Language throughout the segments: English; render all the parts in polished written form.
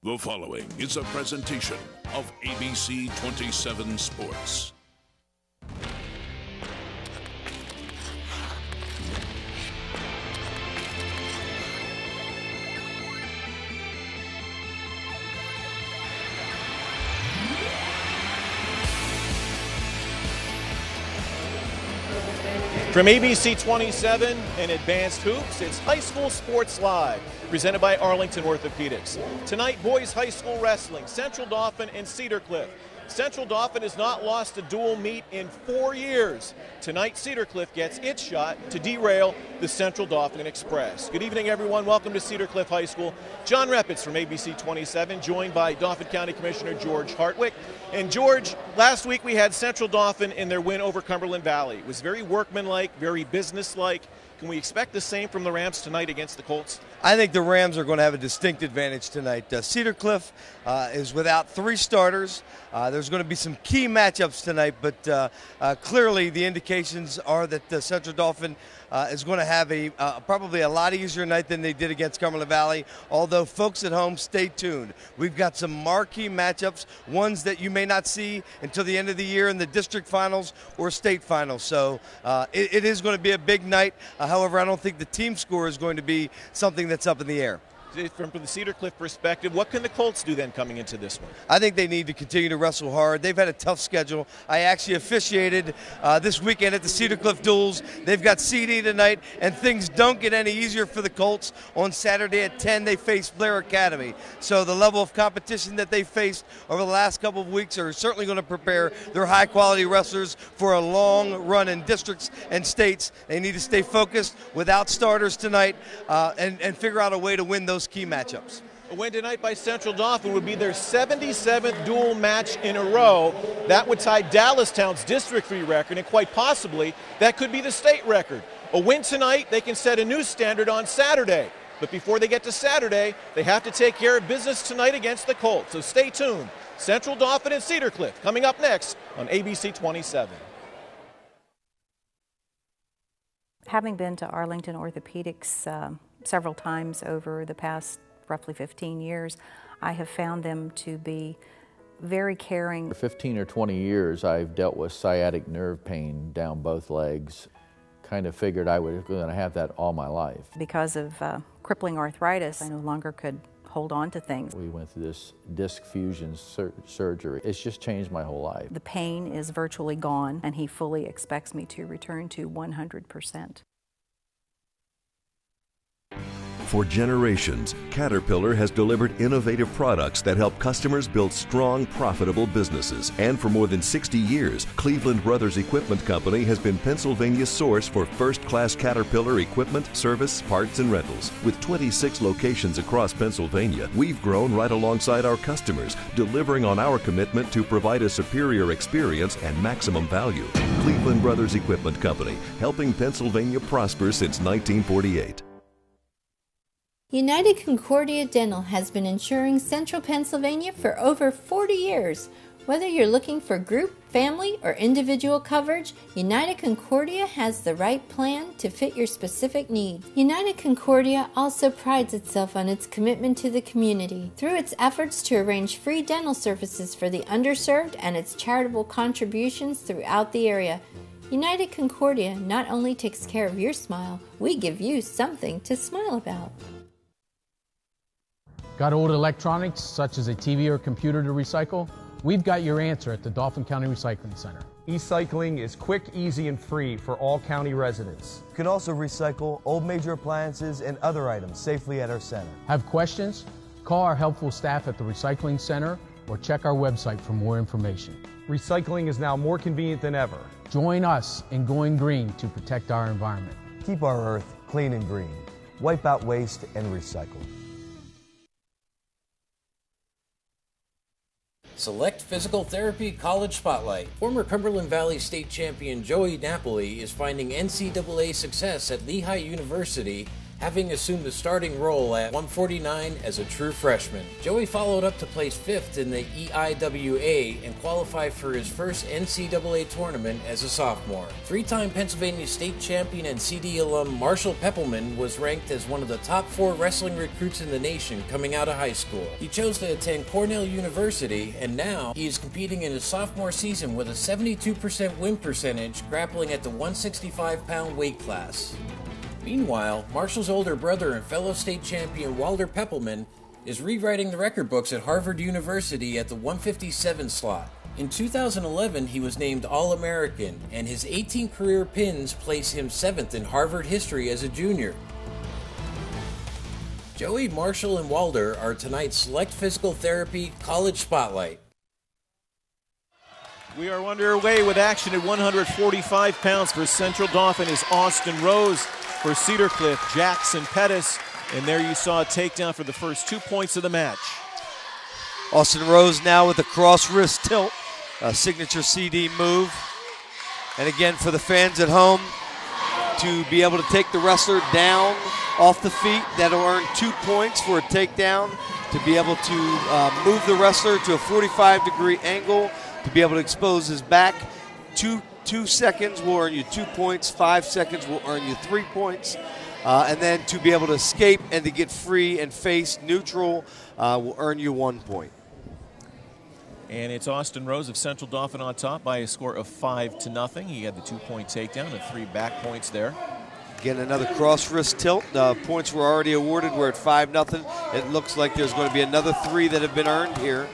The following is a presentation of ABC 27 Sports. From ABC 27 and Advanced Hoops, it's High School Sports Live, presented by Arlington Orthopedics. Tonight, boys high school wrestling, Central Dauphin and Cedar Cliff. Central Dauphin has not lost a dual meet in 4 years. Tonight, Cedar Cliff gets its shot to derail the Central Dauphin Express. Good evening, everyone. Welcome to Cedar Cliff High School. John Repitz from ABC 27, joined by Dauphin County Commissioner George Hartwick. And George, last week we had Central Dauphin in their win over Cumberland Valley. It was very workmanlike, very businesslike. Can we expect the same from the Rams tonight against the Colts? I think the Rams are going to have a distinct advantage tonight. Cedar Cliff is without 3 starters. There's going to be some key matchups tonight, but clearly the indications are that Central Dauphin is going to have probably a lot easier night than they did against Cumberland Valley. Although, folks at home, stay tuned. We've got some marquee matchups, ones that you may not see until the end of the year in the district finals or state finals. So it is going to be a big night. However, I don't think the team score is going to be something that's up in the air. From the Cedar Cliff perspective, what can the Colts do then coming into this one? I think they need to continue to wrestle hard. They've had a tough schedule. I actually officiated this weekend at the Cedar Cliff Duels. They've got CD tonight, and things don't get any easier for the Colts. On Saturday at 10, they face Blair Academy. So the level of competition that they faced over the last couple of weeks are certainly going to prepare their high-quality wrestlers for a long run in districts and states. They need to stay focused without starters tonight and figure out a way to win those key matchups. A win tonight by Central Dauphin would be their 77th dual match in a row. That would tie Dallastown's District 3 record, and quite possibly that could be the state record. A win tonight, they can set a new standard on Saturday. But before they get to Saturday, they have to take care of business tonight against the Colts. So stay tuned. Central Dauphin and Cedar Cliff coming up next on ABC 27. Having been to Arlington Orthopedics several times over the past roughly 15 years, I have found them to be very caring. For 15 or 20 years, I've dealt with sciatic nerve pain down both legs. Kind of figured I was going to have that all my life. Because of crippling arthritis, I no longer could hold on to things. We went through this disc fusion surgery. It's just changed my whole life. The pain is virtually gone, and he fully expects me to return to 100%. For generations, Caterpillar has delivered innovative products that help customers build strong, profitable businesses. And for more than 60 years, Cleveland Brothers Equipment Company has been Pennsylvania's source for first-class Caterpillar equipment, service, parts, and rentals. With 26 locations across Pennsylvania, we've grown right alongside our customers, delivering on our commitment to provide a superior experience and maximum value. Cleveland Brothers Equipment Company, helping Pennsylvania prosper since 1948. United Concordia Dental has been insuring Central Pennsylvania for over 40 years. Whether you're looking for group, family, or individual coverage, United Concordia has the right plan to fit your specific needs. United Concordia also prides itself on its commitment to the community through its efforts to arrange free dental services for the underserved and its charitable contributions throughout the area. United Concordia not only takes care of your smile, we give you something to smile about. Got old electronics, such as a TV or computer to recycle? We've got your answer at the Dauphin County Recycling Center. E-cycling is quick, easy, and free for all county residents. You can also recycle old major appliances and other items safely at our center. Have questions? Call our helpful staff at the Recycling Center or check our website for more information. Recycling is now more convenient than ever. Join us in going green to protect our environment. Keep our earth clean and green. Wipe out waste and recycle. Select Physical Therapy College Spotlight. Former Cumberland Valley State Champion Joey Napoli is finding NCAA success at Lehigh University, having assumed the starting role at 149 as a true freshman. Joey followed up to place 5th in the EIWA and qualified for his first NCAA tournament as a sophomore. Three-time Pennsylvania state champion and CD alum Marshall Peppelman was ranked as one of the top 4 wrestling recruits in the nation coming out of high school. He chose to attend Cornell University, and now he is competing in his sophomore season with a 72% win percentage, grappling at the 165-pound weight class. Meanwhile, Marshall's older brother and fellow state champion Walter Peppelman is rewriting the record books at Harvard University at the 157 slot. In 2011, he was named All-American, and his 18 career pins place him 7th in Harvard history as a junior. Joey, Marshall, and Walter are tonight's Select Physical Therapy College Spotlight. We are underway with action at 145 pounds. For Central Dauphin is Austin Rose. For Cedar Cliff, Jackson Pettis. And there you saw a takedown for the first 2 points of the match. Austin Rose now with a cross wrist tilt, a signature CD move. And again, for the fans at home, to be able to take the wrestler down off the feet, that'll earn 2 points for a takedown. To be able to move the wrestler to a 45-degree angle, to be able to expose his back, 2 seconds will earn you 2 points, 5 seconds will earn you 3 points. And then to be able to escape and to get free and face neutral will earn you 1 point. And it's Austin Rose of Central Dauphin on top by a score of 5-0. He had the 2-point takedown and 3 back points there. Again, another cross wrist tilt. Points were already awarded. We're at 5-0. It looks like there's going to be another 3 that have been earned here.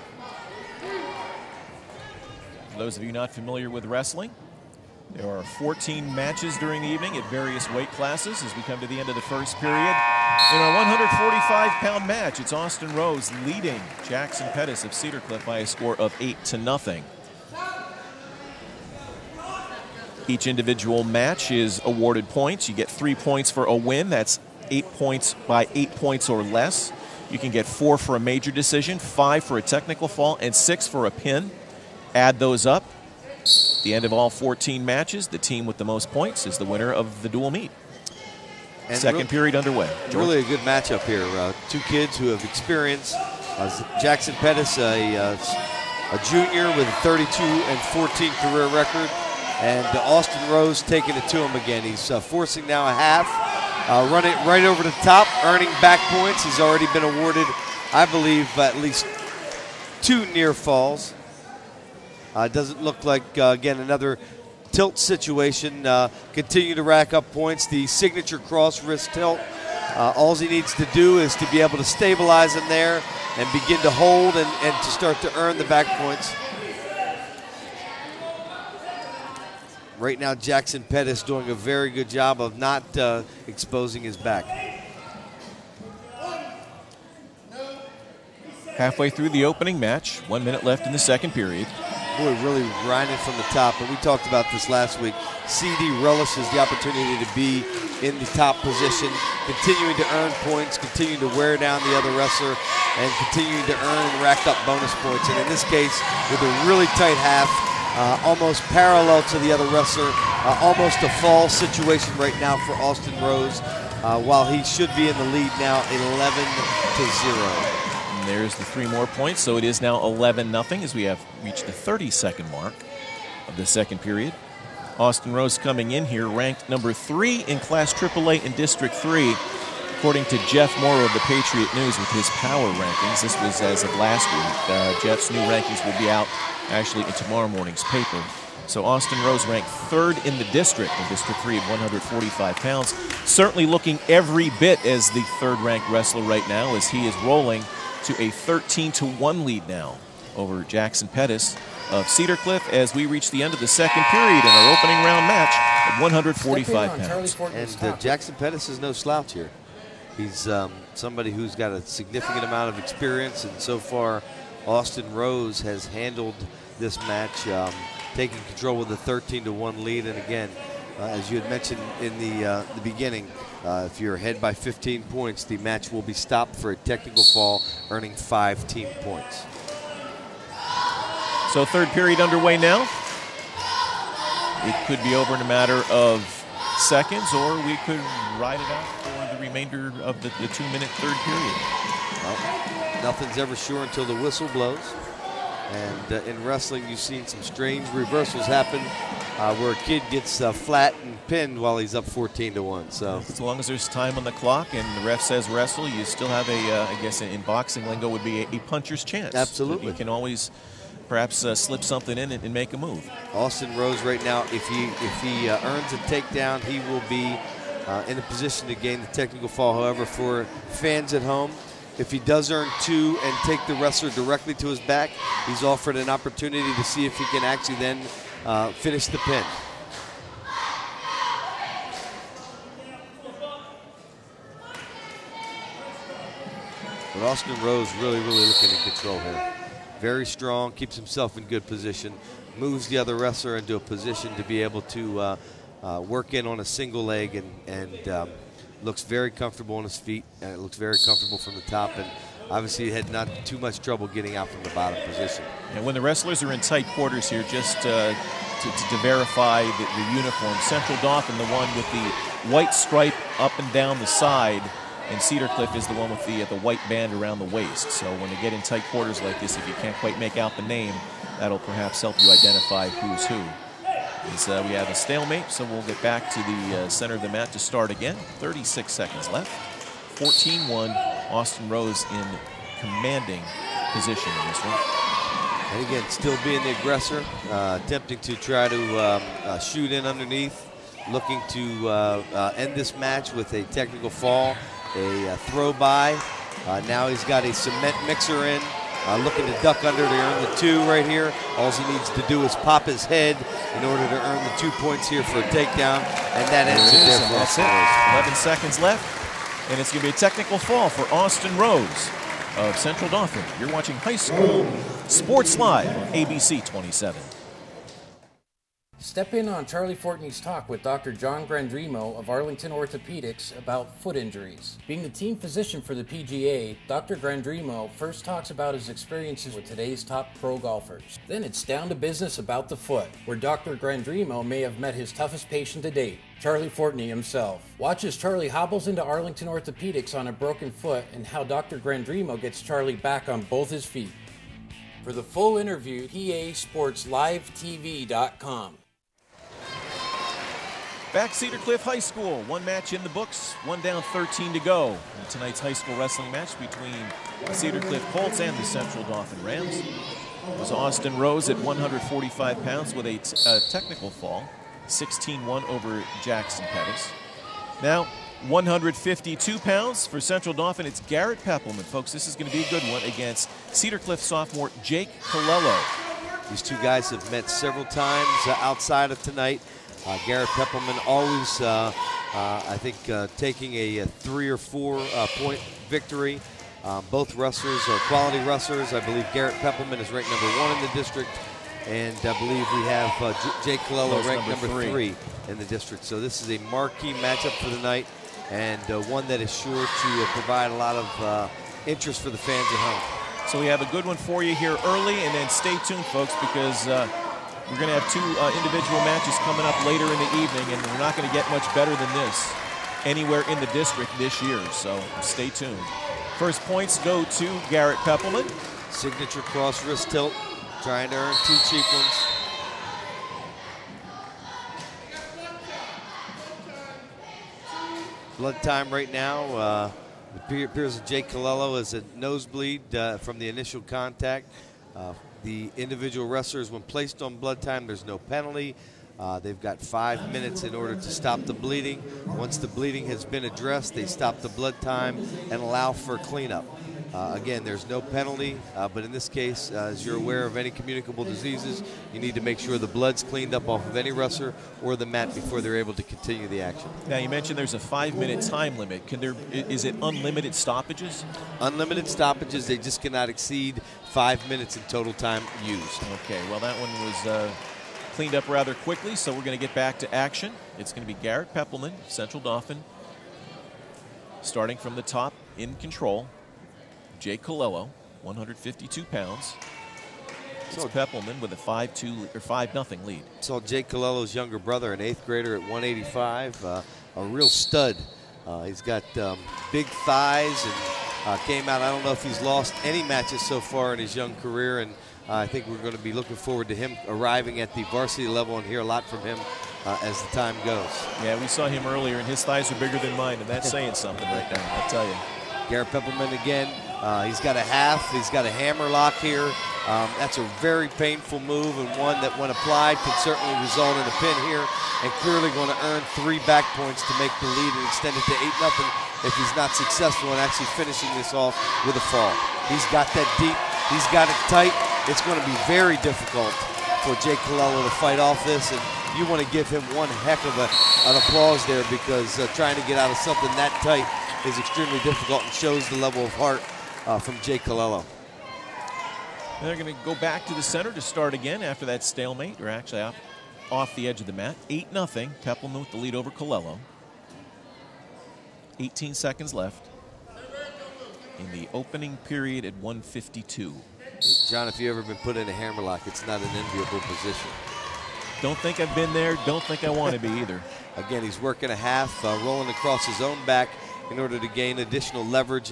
For those of you not familiar with wrestling, there are 14 matches during the evening at various weight classes as we come to the end of the first period. In our 145-pound match, it's Austin Rose leading Jackson Pettis of Cedar Cliff by a score of 8-0. Each individual match is awarded points. You get 3 points for a win. That's 8 points by 8 points or less. You can get 4 for a major decision, 5 for a technical fall, and 6 for a pin. Add those up. At the end of all 14 matches, the team with the most points is the winner of the dual meet. And second period underway. George? Really a good matchup here. 2 kids who have experience. Jackson Pettis, a junior with a 32-14 career record. And Austin Rose taking it to him again. He's forcing now a half. Running right over the top, earning back points. He's already been awarded, I believe, at least 2 near falls. Doesn't look like, again, another tilt situation. Continue to rack up points. The signature cross wrist tilt. All he needs to do is to be able to stabilize him there and begin to hold and to start to earn the back points. Right now, Jackson Pettis doing a very good job of not exposing his back. Halfway through the opening match, 1 minute left in the second period. Boy, really grinding from the top, and we talked about this last week. CD relishes the opportunity to be in the top position, continuing to earn points, continuing to wear down the other wrestler, and continuing to earn and rack up bonus points. And in this case, with a really tight half, almost parallel to the other wrestler, almost a fall situation right now for Austin Rose, while he should be in the lead now 11-0. And there's the 3 more points, so it is now 11-0 as we have reached the 30-second mark of the second period. Austin Rose coming in here ranked number 3 in Class AAA in District 3, according to Jeff Morrow of the Patriot News with his power rankings. This was as of last week. Jeff's new rankings will be out actually in tomorrow morning's paper. So Austin Rose ranked 3rd in the district in District 3 at 145 pounds. Certainly looking every bit as the 3rd-ranked wrestler right now as he is rolling to a 13-1 lead now over Jackson Pettis of Cedar Cliff as we reach the end of the second period in our opening round match at 145 pounds. And Jackson Pettis is no slouch here. He's somebody who's got a significant amount of experience, and so far Austin Rose has handled this match, taking control with a 13-1 lead. And again, as you had mentioned in the beginning, if you're ahead by 15 points, the match will be stopped for a technical fall, earning 5 team points. So third period underway now. It could be over in a matter of seconds, or we could ride it out for the remainder of the 2-minute third period. Well, nothing's ever sure until the whistle blows. And in wrestling, you've seen some strange reversals happen where a kid gets flat and pinned while he's up 14-1. So as long as there's time on the clock and the ref says wrestle, you still have I guess in boxing lingo would be a puncher's chance. Absolutely. You can always perhaps slip something in and make a move. Austin Rose right now, if he earns a takedown, he will be in a position to gain the technical fall. However, for fans at home, if he does earn 2 and take the wrestler directly to his back, he's offered an opportunity to see if he can actually then finish the pin. But Austin Rose really looking in control here. Very strong, keeps himself in good position, moves the other wrestler into a position to be able to work in on a single leg and looks very comfortable on his feet, and it looks very comfortable from the top, and obviously he had not too much trouble getting out from the bottom position. And when the wrestlers are in tight quarters here, just to verify the uniform, Central Dauphin, the one with the white stripe up and down the side, and Cedar Cliff is the one with the white band around the waist. So when they get in tight quarters like this, if you can't quite make out the name, that'll perhaps help you identify who's who. We have a stalemate, so we'll get back to the center of the mat to start again. 36 seconds left. 14-1, Austin Rose in commanding position in this one. And again, still being the aggressor, attempting to try to shoot in underneath, looking to end this match with a technical fall, a throw by. Now he's got a cement mixer in. Looking to duck under to earn the 2 right here. All he needs to do is pop his head in order to earn the 2 points here for a takedown, and that ends it there for That's it. 11 seconds left, and it's going to be a technical fall for Austin Rose of Central Dauphin. You're watching High School Sports Live on ABC 27. Step in on Charlie Fortney's talk with Dr. John Grandremo of Arlington Orthopedics about foot injuries. Being the team physician for the PGA, Dr. Grandremo first talks about his experiences with today's top pro golfers. Then it's down to business about the foot, where Dr. Grandremo may have met his toughest patient to date, Charlie Fortney himself. Watch as Charlie hobbles into Arlington Orthopedics on a broken foot and how Dr. Grandremo gets Charlie back on both his feet. For the full interview, PASportsLiveTV.com. Back Cedar Cliff High School, 1 match in the books, 1 down, 13 to go. In tonight's high school wrestling match between the Cedar Cliff Colts and the Central Dauphin Rams. It was Austin Rose at 145 pounds with a technical fall, 16-1 over Jackson Pettis. Now, 152 pounds for Central Dauphin, it's Garrett Peppelman. Folks, this is going to be a good one against Cedar Cliff sophomore Jake Colello. These two guys have met several times outside of tonight. Garrett Peppelman always, I think, taking a 3 or 4 point victory. Both wrestlers are quality wrestlers. I believe Garrett Peppelman is ranked number 1 in the district, and I believe we have Jake Colello ranked number 3 in the district. So this is a marquee matchup for the night, and one that is sure to provide a lot of interest for the fans at home. So we have a good one for you here early, and then stay tuned, folks, because we're going to have 2 individual matches coming up later in the evening, and we're not going to get much better than this anywhere in the district this year, so stay tuned. First points go to Garrett Peppelman. Signature cross wrist tilt, trying to earn 2 cheap ones. Blood time right now. It appears that Jake Colello is a nosebleed from the initial contact. The individual wrestlers, when placed on blood time, there's no penalty. They've got 5 minutes in order to stop the bleeding. Once the bleeding has been addressed, they stop the blood time and allow for cleanup. Again, there's no penalty, but in this case, as you're aware of any communicable diseases, you need to make sure the blood's cleaned up off of any wrestler or the mat before they're able to continue the action. Now, you mentioned there's a 5-minute time limit. Is it unlimited stoppages? Unlimited stoppages. They just cannot exceed 5 minutes in total time used. Okay, well, that one was cleaned up rather quickly, so we're going to get back to action. It's going to be Garrett Peppelman, Central Dauphin, starting from the top in control. Jake Colello, 152 pounds. It's Peppelman with a 5-2 or 5-0 lead. Saw Jake Colello's younger brother, an 8th grader at 185, a real stud. He's got big thighs and came out. I don't know if he's lost any matches so far in his young career, and I think we're going to be looking forward to him arriving at the varsity level and hear a lot from him as the time goes. Yeah, we saw him earlier, and his thighs are bigger than mine, and that's saying something right now, I'll tell you. Garrett Peppelman again. He's got a half. He's got a hammer lock here. That's a very painful move, and one that, when applied, can certainly result in a pin here, and clearly going to earn 3 back points to make the lead and extend it to 8-0 if he's not successful in actually finishing this off with a fall. He's got that deep. He's got it tight. It's going to be very difficult for Jake Colello to fight off this, and you want to give him one heck of an applause there, because trying to get out of something that tight is extremely difficult and shows the level of heart from Jake Colello. They're going to go back to the center to start again after that stalemate, or actually off the edge of the mat. 8-0, Peppelman with the lead over Colello. 18 seconds left in the opening period at 1:52. John, if you've ever been put in a hammerlock, it's not an enviable position. Don't think I've been there. Don't think I want to be either. Again, he's working a half, rolling across his own back in order to gain additional leverage,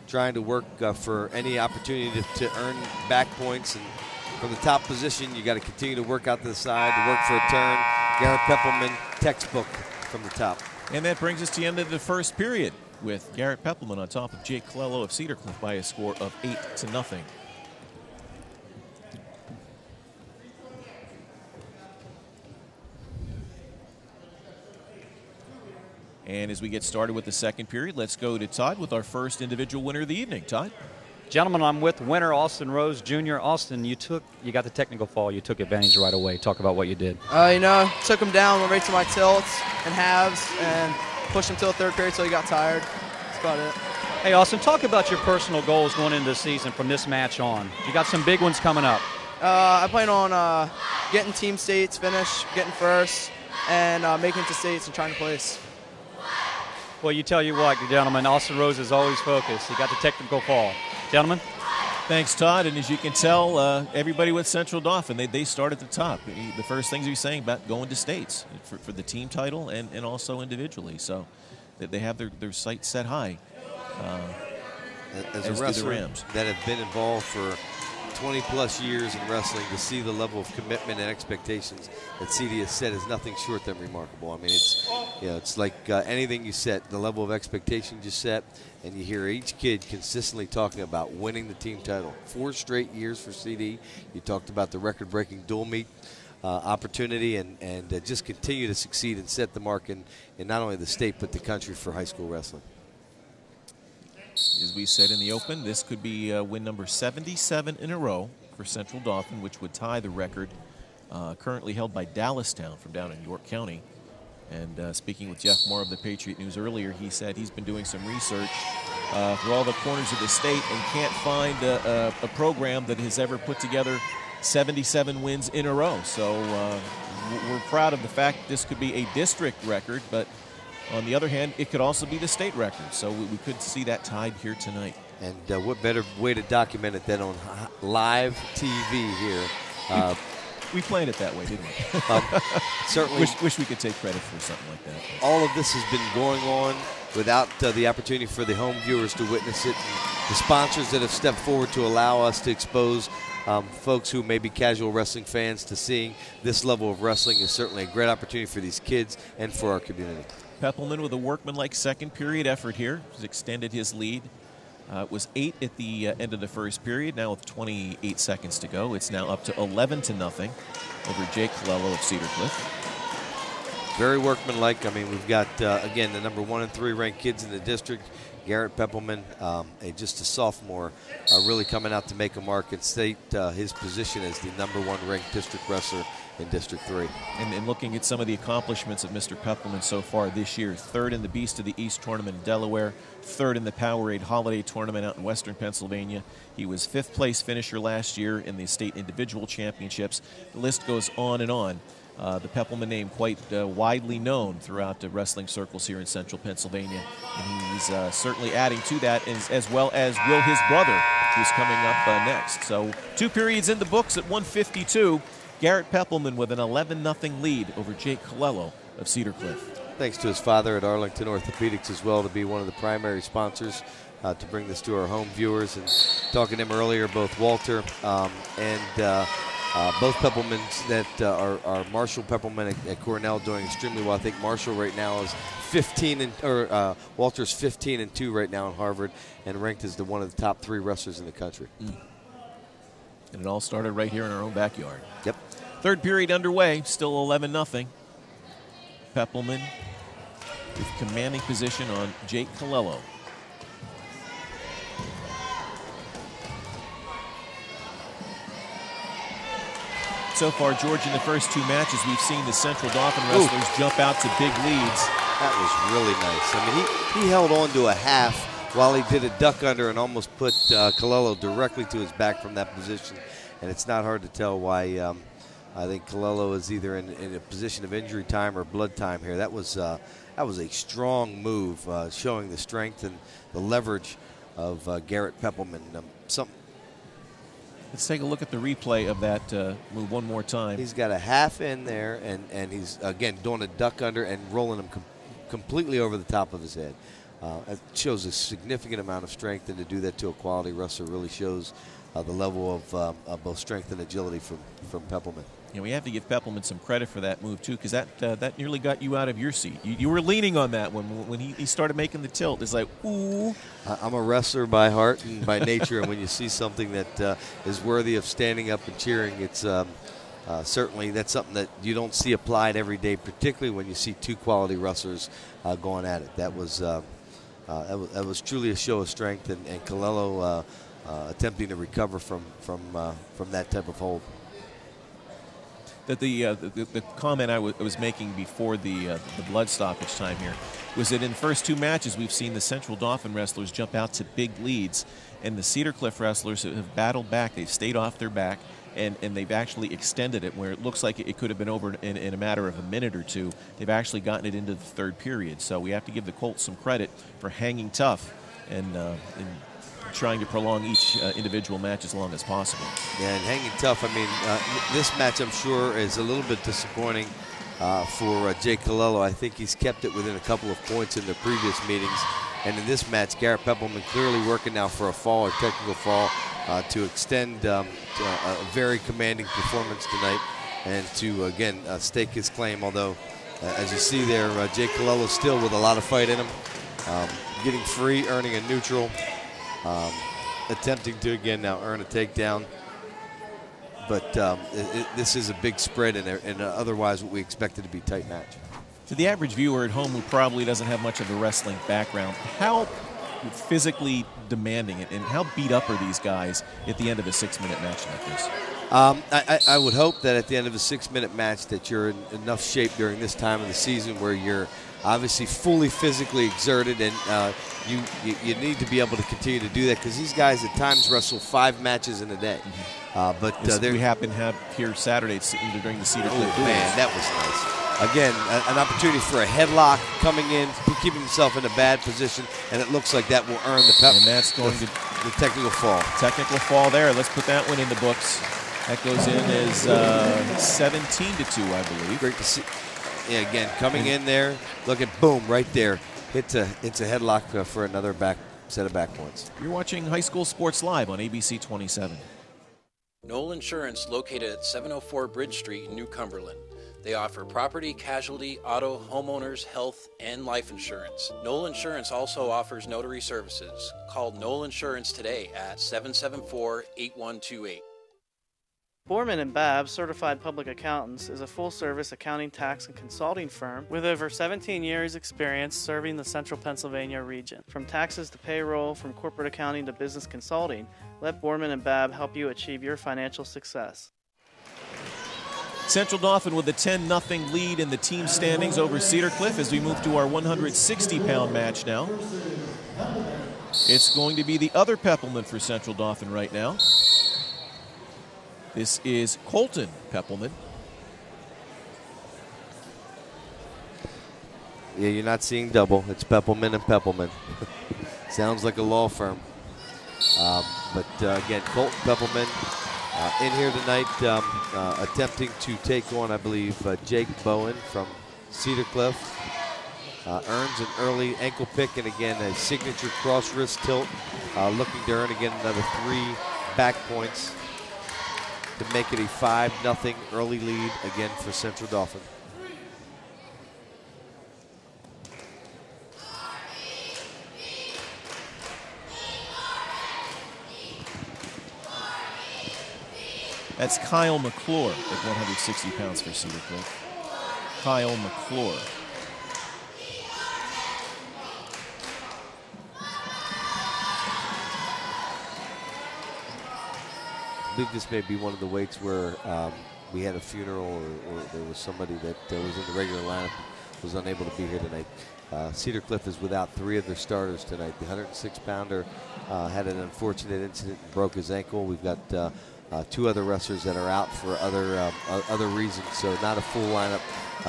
trying to work for any opportunity to earn back points. And from the top position, you got to continue to work out to the side to work for a turn. Garrett Peppelman, textbook from the top. And that brings us to the end of the first period with Garrett Peppelman on top of Jake Colello of Cedar Cliff by a score of 8-0. And as we get started with the second period, let's go to Todd with our first individual winner of the evening. Todd? Gentlemen, I'm with winner Austin Rose Jr. Austin, you got the technical fall. You took advantage right away. Talk about what you did. Took him down, went right to my tilts and halves, and pushed him till the third period till he got tired. That's about it. Hey, Austin, talk about your personal goals going into the season from this match on. You got some big ones coming up. I plan on getting team states, getting first, and making it to states and trying to place. Well, you tell you what, gentlemen, Austin Rose is always focused. He got the technical fall. Gentlemen? Thanks, Todd. And as you can tell, everybody with Central Dauphin, they start at the top. The first things he's saying about going to states for the team title and also individually. So they have their sights set high. As a wrestler that have been involved for 20-plus years in wrestling, to see the level of commitment and expectations that CD has set is nothing short than remarkable. I mean, it's like anything you set, the level of expectation you set, and you hear each kid consistently talking about winning the team title. 4 straight years for CD. You talked about the record-breaking dual meet opportunity, and just continue to succeed and set the mark in not only the state but the country for high school wrestling. As we said in the open, this could be win number 77 in a row for Central Dauphin, which would tie the record currently held by Dallastown from down in York County. And speaking with Jeff Moore of the Patriot News earlier, he said he's been doing some research through all the corners of the state and can't find a program that has ever put together 77 wins in a row. So we're proud of the fact this could be a district record, but on the other hand, it could also be the state record. So we could see that tied here tonight. And what better way to document it than on live TV here. We planned it that way, didn't we? Certainly. Wish we could take credit for something like that. All of this has been going on without the opportunity for the home viewers to witness it. And the sponsors that have stepped forward to allow us to expose folks who may be casual wrestling fans to seeing this level of wrestling is certainly a great opportunity for these kids and for our community. Peppelman with a workmanlike second period effort here. He's extended his lead. It was 8 at the end of the first period. Now with 28 seconds to go, it's now up to 11-0 over Jake Colello of Cedar Cliff. Very workmanlike. I mean, we've got, again, the number 1 and 3 ranked kids in the district. Garrett Peppelman, just a sophomore, really coming out to make a mark and state his position as the number 1 ranked district wrestler in District 3. And looking at some of the accomplishments of Mr. Peppelman so far this year, 3rd in the Beast of the East tournament in Delaware, 3rd in the Powerade Holiday tournament out in Western Pennsylvania. He was 5th place finisher last year in the state individual championships. The list goes on and on. The Peppelman name quite widely known throughout the wrestling circles here in central Pennsylvania. And he's certainly adding to that, as well as will his brother, who's coming up next. So 2 periods in the books at 1:52. Garrett Peppelman with an 11-0 lead over Jake Colello of Cedar Cliff. Thanks to his father at Arlington Orthopedics as well to be one of the primary sponsors to bring this to our home viewers. And talking to him earlier, both Walter and both Peppelmans that are Marshall Peppelman at Cornell doing extremely well. I think Marshall right now is 15 Walter's 15-2 right now in Harvard, and ranked as one of the top 3 wrestlers in the country. And it all started right here in our own backyard. Yep. Third period underway, still 11-0. Peppelman with commanding position on Jake Colello. So far, George, in the first 2 matches, we've seen the Central Dauphin wrestlers jump out to big leads. That was really nice. I mean, he held on to a half while he did a duck under and almost put Colello directly to his back from that position. And it's not hard to tell why I think Colello is either in a position of injury time or blood time here. That was a strong move, showing the strength and the leverage of Garrett Peppelman. Let's take a look at the replay of that move one more time. He's got a half in there, and he's, again, doing a duck under and rolling him completely over the top of his head. It shows a significant amount of strength, and to do that to a quality wrestler really shows the level of both strength and agility from Peppelman. Yeah, we have to give Peppelman some credit for that move, too, because that nearly got you out of your seat. You were leaning on that when he started making the tilt. It's like, ooh. I'm a wrestler by heart and by nature, and when you see something that is worthy of standing up and cheering, it's certainly that's something that you don't see applied every day, particularly when you see 2 quality wrestlers going at it. That was truly a show of strength, and Colello attempting to recover from that type of hold. That the comment I was making before the blood stoppage time here was that in the first 2 matches we've seen the Central Dauphin wrestlers jump out to big leads, and the Cedar Cliff wrestlers have battled back. They've stayed off their back, and they've actually extended it where it looks like it could have been over in a matter of a minute or 2. They've actually gotten it into the 3rd period. So we have to give the Colts some credit for hanging tough and trying to prolong each individual match as long as possible. Yeah, and hanging tough. I mean, this match I'm sure is a little bit disappointing for Jake Colello. I think he's kept it within a couple of points in the previous meetings. And in this match, Garrett Peppelman clearly working now for a fall or technical fall to extend a very commanding performance tonight and to, again, stake his claim. Although, as you see there, Jake Colello still with a lot of fight in him, getting free, earning a neutral. Attempting to, again, now earn a takedown. But this is a big spread and otherwise what we expected to be a tight match. To the average viewer at home who probably doesn't have much of a wrestling background, how physically demanding and how beat up are these guys at the end of a 6-minute match like this? I would hope that at the end of a 6-minute match that you're in enough shape during this time of the season where you're obviously fully physically exerted, and you need to be able to continue to do that because these guys at times wrestle 5 matches in a day. But we happen to have here Saturday during the Cedar Cliff. Man, that was nice. Again, an opportunity for a headlock coming in, keeping himself in a bad position, and it looks like that will earn the pep. And that's going to the technical fall. Technical fall there. Let's put that one in the books. That goes in as 17-2, I believe. Great to see. Yeah, again, coming in there, look at boom, right there. It's a headlock for another set of back points. You're watching High School Sports Live on ABC 27. Knoll Insurance, located at 704 Bridge Street in New Cumberland. They offer property, casualty, auto, homeowners, health, and life insurance. Knoll Insurance also offers notary services. Call Knoll Insurance today at 774-8128. Borman & Babb Certified Public Accountants is a full-service accounting, tax, and consulting firm with over 17 years' experience serving the central Pennsylvania region. From taxes to payroll, from corporate accounting to business consulting, let Borman & Babb help you achieve your financial success. Central Dauphin with a 10-0 lead in the team standings over Cedar Cliff as we move to our 160-pound match now. It's going to be the other Peppelman for Central Dauphin right now. This is Colton Peppelman. Yeah, you're not seeing double. It's Peppelman and Peppelman. Sounds like a law firm. But again, Colton Peppelman in here tonight attempting to take on, I believe, Jake Bowen from Cedar Cliff. Earns an early ankle pick, and again, a signature cross wrist tilt. Looking to earn again another 3 back points to make it a 5-0 early lead again for Central Dauphin. That's Kyle McClure at 160 pounds for Cedar Cliff. Kyle McClure. I believe this may be one of the weights where we had a funeral or there was somebody that was in the regular lineup was unable to be here tonight. Cedar Cliff is without 3 of their starters tonight. The 106-pounder had an unfortunate incident and broke his ankle. We've got 2 other wrestlers that are out for other reasons, so not a full lineup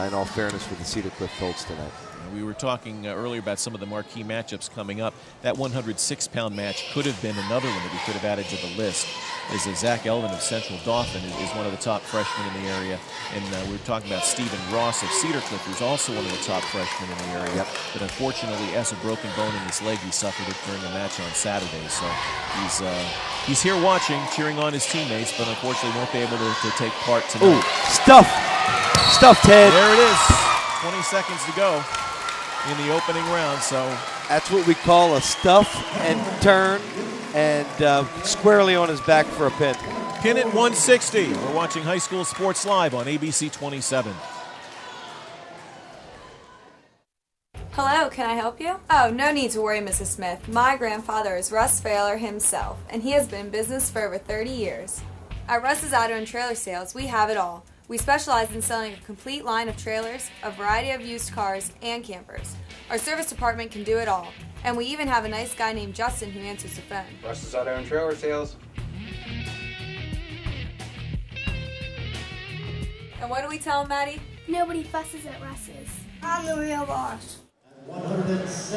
in all fairness for the Cedar Cliff Colts tonight. We were talking earlier about some of the marquee matchups coming up. That 106-pound match could have been another one that we could have added to the list. Is Zach Elvin of Central Dauphin is one of the top freshmen in the area. And we were talking about Stephen Ross of Cedar Cliff, who's also one of the top freshmen in the area. Yep. But unfortunately, has a broken bone in his leg. He suffered it during a match on Saturday. So he's here watching, cheering on his teammates, but unfortunately won't be able to take part tonight. Ooh, stuffed head. There it is. 20 seconds to go in the opening round. So that's what we call a stuff and turn, and squarely on his back for a pin. Pin at 160. We're watching High School Sports Live on ABC 27. Hello, can I help you? Oh, no need to worry, Mrs. Smith. My grandfather is Russ Failer himself, and he has been in business for over 30 years. At Russ's Auto and Trailer Sales, we have it all. We specialize in selling a complete line of trailers, a variety of used cars, and campers. Our service department can do it all. And we even have a nice guy named Justin who answers the phone. Russ's Auto and Trailer Sales. And what do we tell him, Maddie? Nobody fusses at Russ's. I'm the real boss.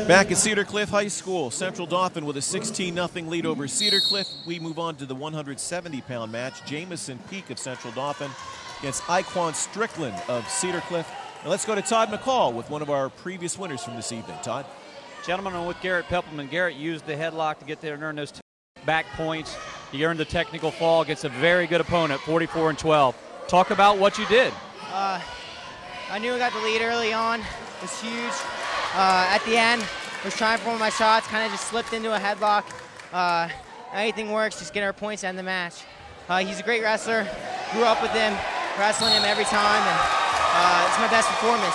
Back at Cedar Cliff High School, Central Dauphin with a 16-0 lead over Cedar Cliff. We move on to the 170-pound match. Jamison Peak of Central Dauphin against Iquan Strickland of Cedar Cliff. Now let's go to Todd McCall with one of our previous winners from this evening. Todd? Gentlemen, I'm with Garrett Peppelman. Garrett used the headlock to get there and earn those 2 back points. He earned the technical fall against a very good opponent, 44-12. Talk about what you did. I knew I got the lead early on. It was huge. At the end, was trying for one of my shots, kind of just slipped into a headlock. Anything works, just get our points to end the match. He's a great wrestler. Grew up with him, wrestling him every time, and it's my best performance.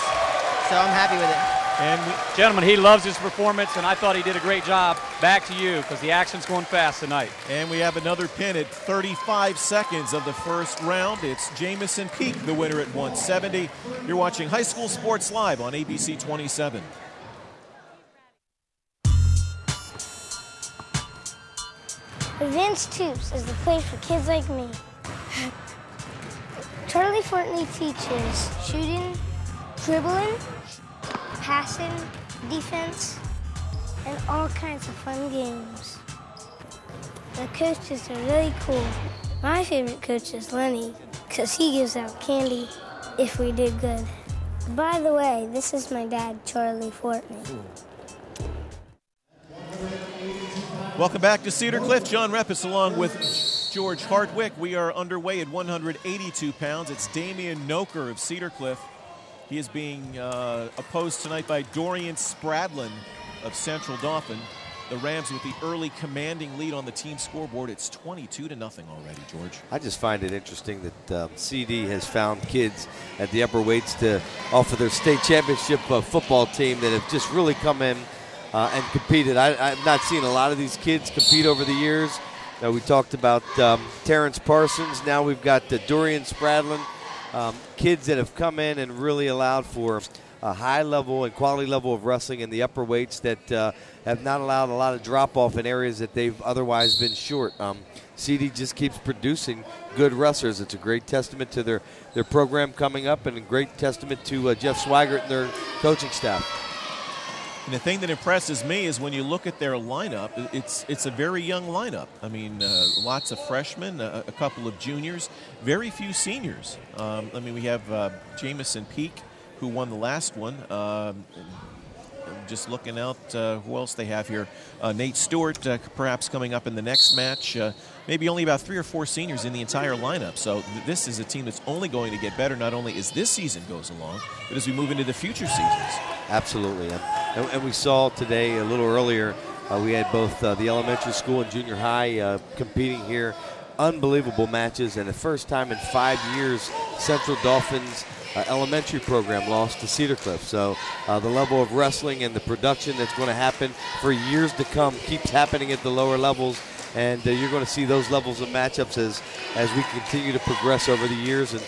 So I'm happy with it. And gentlemen, he loves his performance, and I thought he did a great job. Back to you, because the action's going fast tonight. And we have another pin at 35 seconds of the first round. It's Jamison Peak, the winner at 170. You're watching High School Sports Live on ABC 27. Advanced Tubes is the place for kids like me. Charlie Fortney teaches shooting, dribbling, passing, defense, and all kinds of fun games. The coaches are really cool. My favorite coach is Lenny, because he gives out candy if we did good. By the way, this is my dad, Charlie Fortney. Welcome back to Cedar Cliff. John Reppes along with George Hartwick. We are underway at 182 pounds. It's Damian Noker of Cedar Cliff. He is being opposed tonight by Dorian Spradlin of Central Dauphin. The Rams with the early commanding lead on the team scoreboard. It's 22-0 already, George. I just find it interesting that CD has found kids at the upper weights to offer their state championship football team that have just really come in and competed. I've not seen a lot of these kids compete over the years. We talked about Terrence Parsons. Now we've got Dorian Spradlin. Kids that have come in and really allowed for a high level and quality level of wrestling in the upper weights that have not allowed a lot of drop-off in areas that they've otherwise been short. CD just keeps producing good wrestlers. It's a great testament to their program coming up and a great testament to Jeff Swigert and their coaching staff. And the thing that impresses me is when you look at their lineup, it's a very young lineup. I mean, lots of freshmen, a couple of juniors, very few seniors. I mean, we have Jamison Peak, who won the last one. Just looking out who else they have here. Nate Stewart perhaps coming up in the next match. Maybe only about 3 or 4 seniors in the entire lineup. So this is a team that's only going to get better, not only as this season goes along, but as we move into the future seasons. Absolutely. And we saw today, a little earlier, we had both the elementary school and junior high competing here. Unbelievable matches, and the first time in 5 years, Central Dauphin's elementary program lost to Cedar Cliff. So the level of wrestling and the production that's going to happen for years to come keeps happening at the lower levels, and you're going to see those levels of matchups as we continue to progress over the years and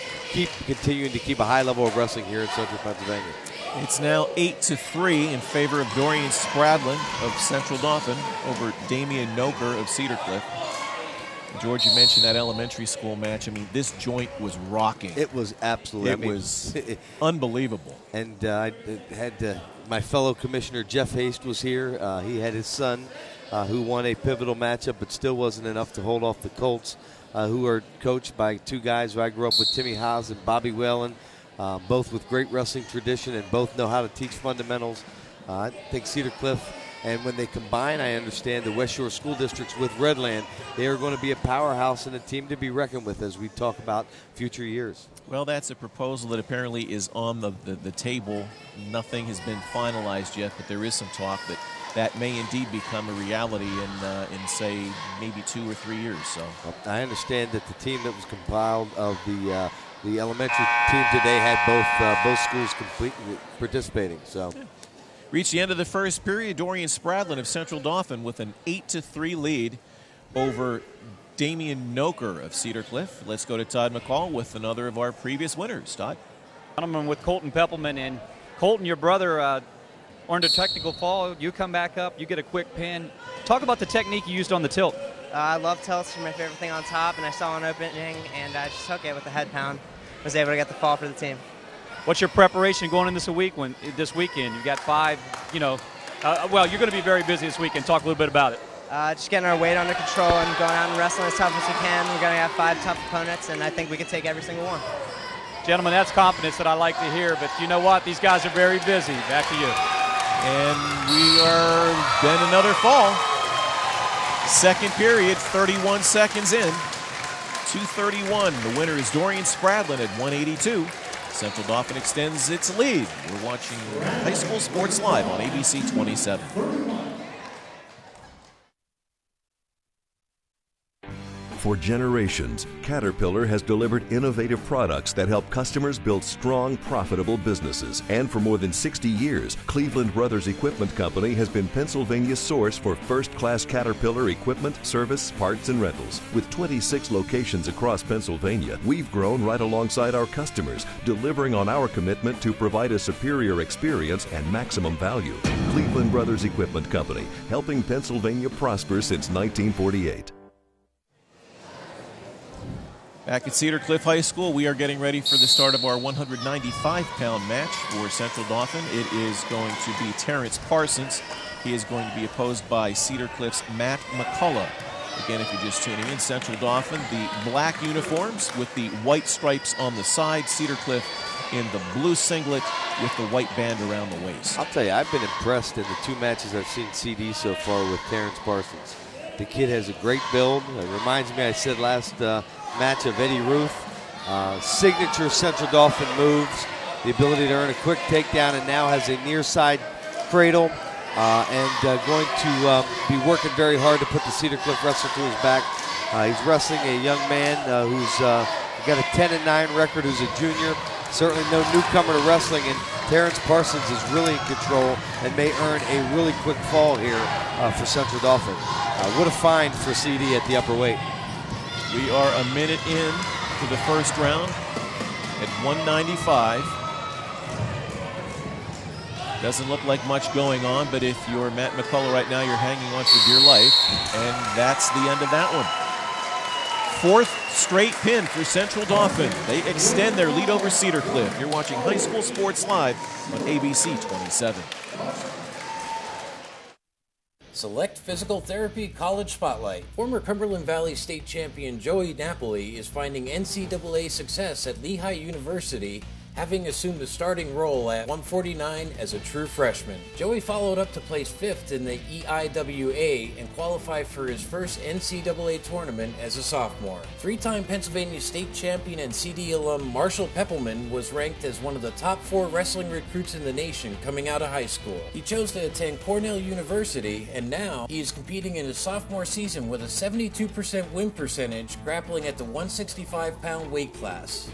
continuing to keep a high level of wrestling here in Central Pennsylvania. It's now 8-3 in favor of Dorian Spradlin of Central Dauphin over Damian Noker of Cedar Cliff. George, you mentioned that elementary school match. I mean, this joint was rocking. It was absolutely. It was unbelievable. And I had my fellow commissioner Jeff Haste was here. He had his son who won a pivotal matchup, but still wasn't enough to hold off the Colts, who are coached by 2 guys who I grew up with, Timmy Haas and Bobby Whalen, both with great wrestling tradition and both know how to teach fundamentals. I think Cedar Cliff, and when they combine, I understand, the West Shore School Districts with Redland, they are going to be a powerhouse and a team to be reckoned with as we talk about future years. Well, that's a proposal that apparently is on the table. Nothing has been finalized yet, but there is some talk that may indeed become a reality in say, maybe 2 or 3 years. So I understand that the team that was compiled of the elementary team today had both schools participating. So. Yeah. Reached the end of the first period. Dorian Spradlin of Central Dauphin with an 8-3 lead over Damian Noker of Cedar Cliff. Let's go to Todd McCall with another of our previous winners. Todd? I'm with Colton Peppelman. And Colton, your brother earned a technical fall. You come back up. You get a quick pin. Talk about the technique you used on the tilt. I love tilts. They're my favorite thing on top. And I saw an opening, and I just took it with the head pound. Was able to get the fall for the team. What's your preparation going into this weekend? You've got 5, well, you're going to be very busy this weekend. Talk a little bit about it. Just getting our weight under control and going out and wrestling as tough as we can. We're going to have 5 tough opponents, and I think we can take every single one. Gentlemen, that's confidence that I like to hear, but you know what? These guys are very busy. Back to you. And we are then another fall. Second period, 31 seconds in. 2:31. The winner is Dorian Spradlin at 182. Central Dauphin extends its lead. We're watching High School Sports Live on ABC 27. For generations, Caterpillar has delivered innovative products that help customers build strong, profitable businesses. And for more than 60 years, Cleveland Brothers Equipment Company has been Pennsylvania's source for first-class Caterpillar equipment, service, parts, and rentals. With 26 locations across Pennsylvania, we've grown right alongside our customers, delivering on our commitment to provide a superior experience and maximum value. Cleveland Brothers Equipment Company, helping Pennsylvania prosper since 1948. Back at Cedar Cliff High School, we are getting ready for the start of our 195-pound match for Central Dauphin. It is going to be Terrence Parsons. He is going to be opposed by Cedar Cliff's Matt McCullough. Again, if you're just tuning in, Central Dauphin, the black uniforms with the white stripes on the side. Cedar Cliff in the blue singlet with the white band around the waist. I'll tell you, I've been impressed in the 2 matches I've seen CD so far with Terrence Parsons. The kid has a great build. It reminds me, I said last match, of Eddie Ruth. Signature Central Dauphin moves, the ability to earn a quick takedown, and now has a near side cradle, and going to be working very hard to put the Cedar Cliff wrestler to his back. He's wrestling a young man who's got a 10-9 record, who's a junior. Certainly no newcomer to wrestling, and Terrence Parsons is really in control and may earn a really quick fall here for Central Dauphin. What a find for CD at the upper weight. We are a minute in to the first round at 195. Doesn't look like much going on, but if you're Matt McCullough right now, you're hanging on for dear life, and that's the end of that one. 4th straight pin for Central Dauphin. They extend their lead over Cedar Cliff. You're watching High School Sports Live on ABC 27. Select Physical Therapy College Spotlight. Former Cumberland Valley State Champion Joey Napoli is finding NCAA success at Lehigh University, having assumed the starting role at 149 as a true freshman. Joey followed up to place 5th in the EIWA and qualify for his first NCAA tournament as a sophomore. Three-time Pennsylvania State Champion and CD alum Marshall Peppelman was ranked as one of the top 4 wrestling recruits in the nation coming out of high school. He chose to attend Cornell University, and now he is competing in his sophomore season with a 72% win percentage, grappling at the 165-pound weight class.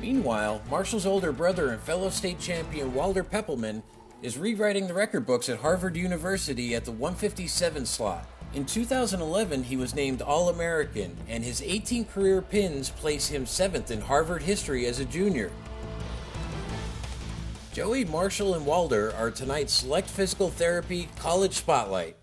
Meanwhile, Marshall's older brother and fellow state champion Walter Peppelman is rewriting the record books at Harvard University at the 157 slot. In 2011, he was named All-American, and his 18 career pins place him 7th in Harvard history as a junior. Joey, Marshall, and Walter are tonight's Select Physical Therapy College Spotlight.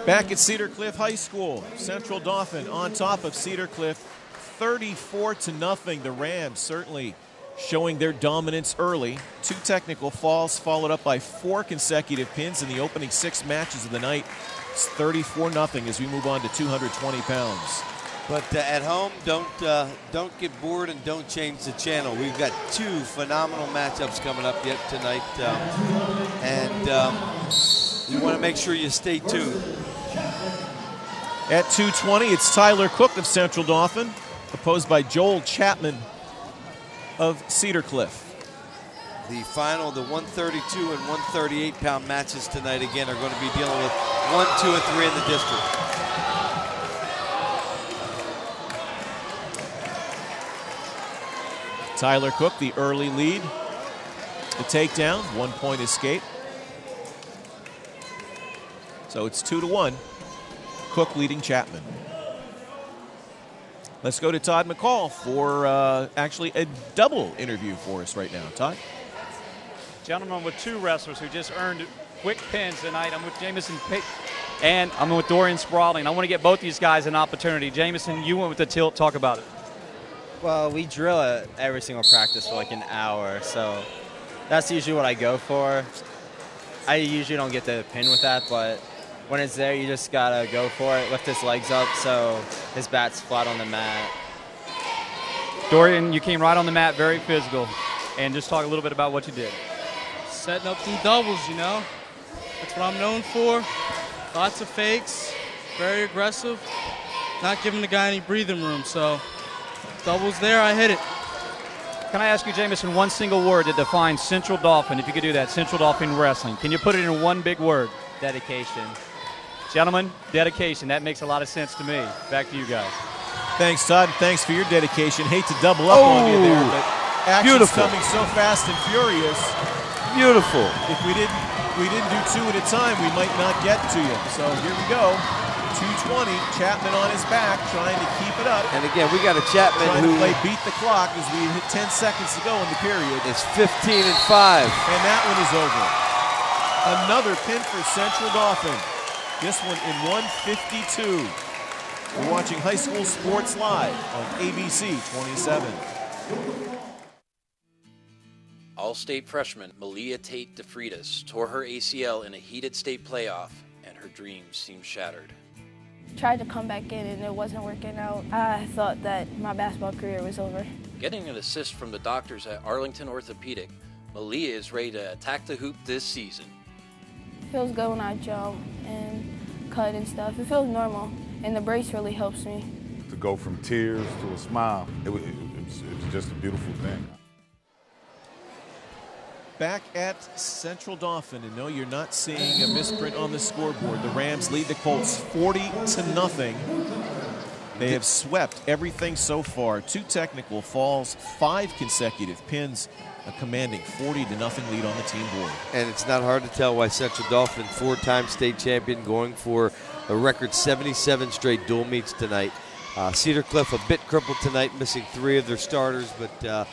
Back at Cedar Cliff High School, Central Dauphin on top of Cedar Cliff, 34-0. The Rams certainly showing their dominance early. 2 technical falls followed up by 4 consecutive pins in the opening 6 matches of the night. It's 34-0 as we move on to 220 pounds. But at home, don't get bored and don't change the channel. We've got 2 phenomenal matchups coming up yet tonight, and you want to make sure you stay tuned. At 220, it's Tyler Cook of Central Dauphin, opposed by Joel Chapman of Cedar Cliff. The final, the 132 and 138-pound matches tonight, again, are going to be dealing with 1, 2, and 3 in the district. Tyler Cook, the early lead. The takedown, 1-point escape. So it's 2-1. Cook leading Chapman. Let's go to Todd McCall for actually a double interview for us right now. Todd? Gentlemen, with 2 wrestlers who just earned quick pins tonight. I'm with Jamison Pitt and I'm with Dorian Sprawling. I want to get both these guys an opportunity. Jamison, you went with the tilt. Talk about it. Well, we drill it every single practice for like an hour, so that's usually what I go for. I usually don't get the pin with that, but when it's there, you just gotta go for it, lift his legs up so his bat's flat on the mat. Dorian, you came right on the mat, very physical, and just talk a little bit about what you did. Setting up some doubles, you know. That's what I'm known for. Lots of fakes, very aggressive, not giving the guy any breathing room. So doubles there, I hit it. Can I ask you, Jamison, one single word that defines Central Dauphin, if you could do that, Central Dauphin Wrestling. Can you put it in one big word? Dedication. Gentlemen, dedication. That makes a lot of sense to me. Back to you guys. Thanks, Todd. Thanks for your dedication. Hate to double up on you there, but action's coming so fast and furious. Beautiful. If we didn't do 2 at a time, we might not get to you. So here we go. 220. Chapman on his back, trying to keep it up. And again, we got a Chapman trying who to play beat the clock as we hit 10 seconds to go in the period. It's 15-5. And that one is over. Another pin for Central Dauphin. This one in 152. We're watching High School Sports Live on ABC 27. All-state freshman Malia Tate DeFreitas tore her ACL in a heated state playoff, and her dreams seem shattered. Tried to come back in and it wasn't working out. I thought that my basketball career was over. Getting an assist from the doctors at Arlington Orthopedic, Malia is ready to attack the hoop this season. It feels good when I jump and cut and stuff. It feels normal, and the brace really helps me. To go from tears to a smile, it was just a beautiful thing. Back at Central Dauphin, and no, you're not seeing a misprint on the scoreboard. The Rams lead the Colts 40-0. They have swept everything so far. 2 technical falls, 5 consecutive pins, a commanding 40-0 lead on the team board. And it's not hard to tell why Central Dauphin, 4-time state champion, going for a record 77 straight dual meets tonight. Cedar Cliff a bit crippled tonight, missing 3 of their starters, but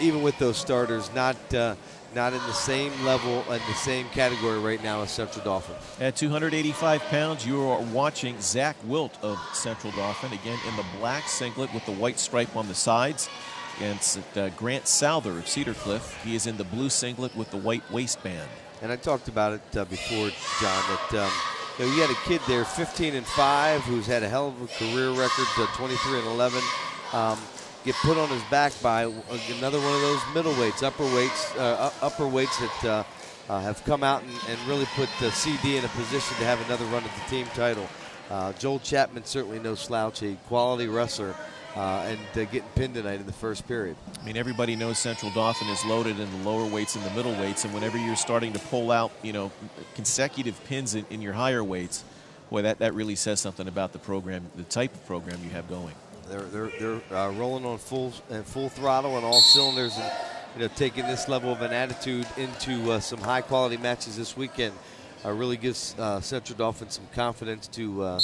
even with those starters, not in the same level and the same category right now as Central Dauphin. At 285 pounds, you are watching Zach Wilt of Central Dauphin, again in the black singlet with the white stripe on the sides. Against Grant Souther of Cedar Cliff, he is in the blue singlet with the white waistband. And I talked about it before, John, that you had a kid there, 15-5, who's had a hell of a career record, 23-11, get put on his back by another one of those middleweights, upper weights that have come out and really put CD in a position to have another run at the team title. Joel Chapman, certainly no slouch, a quality wrestler, and getting pinned tonight in the first period. I mean, everybody knows Central Dauphin is loaded in the lower weights and the middle weights, and whenever you're starting to pull out, consecutive pins in your higher weights, boy, that really says something about the program, the type of program you have going. They're rolling on full throttle and all cylinders, and taking this level of an attitude into some high quality matches this weekend really gives Central Dauphin some confidence to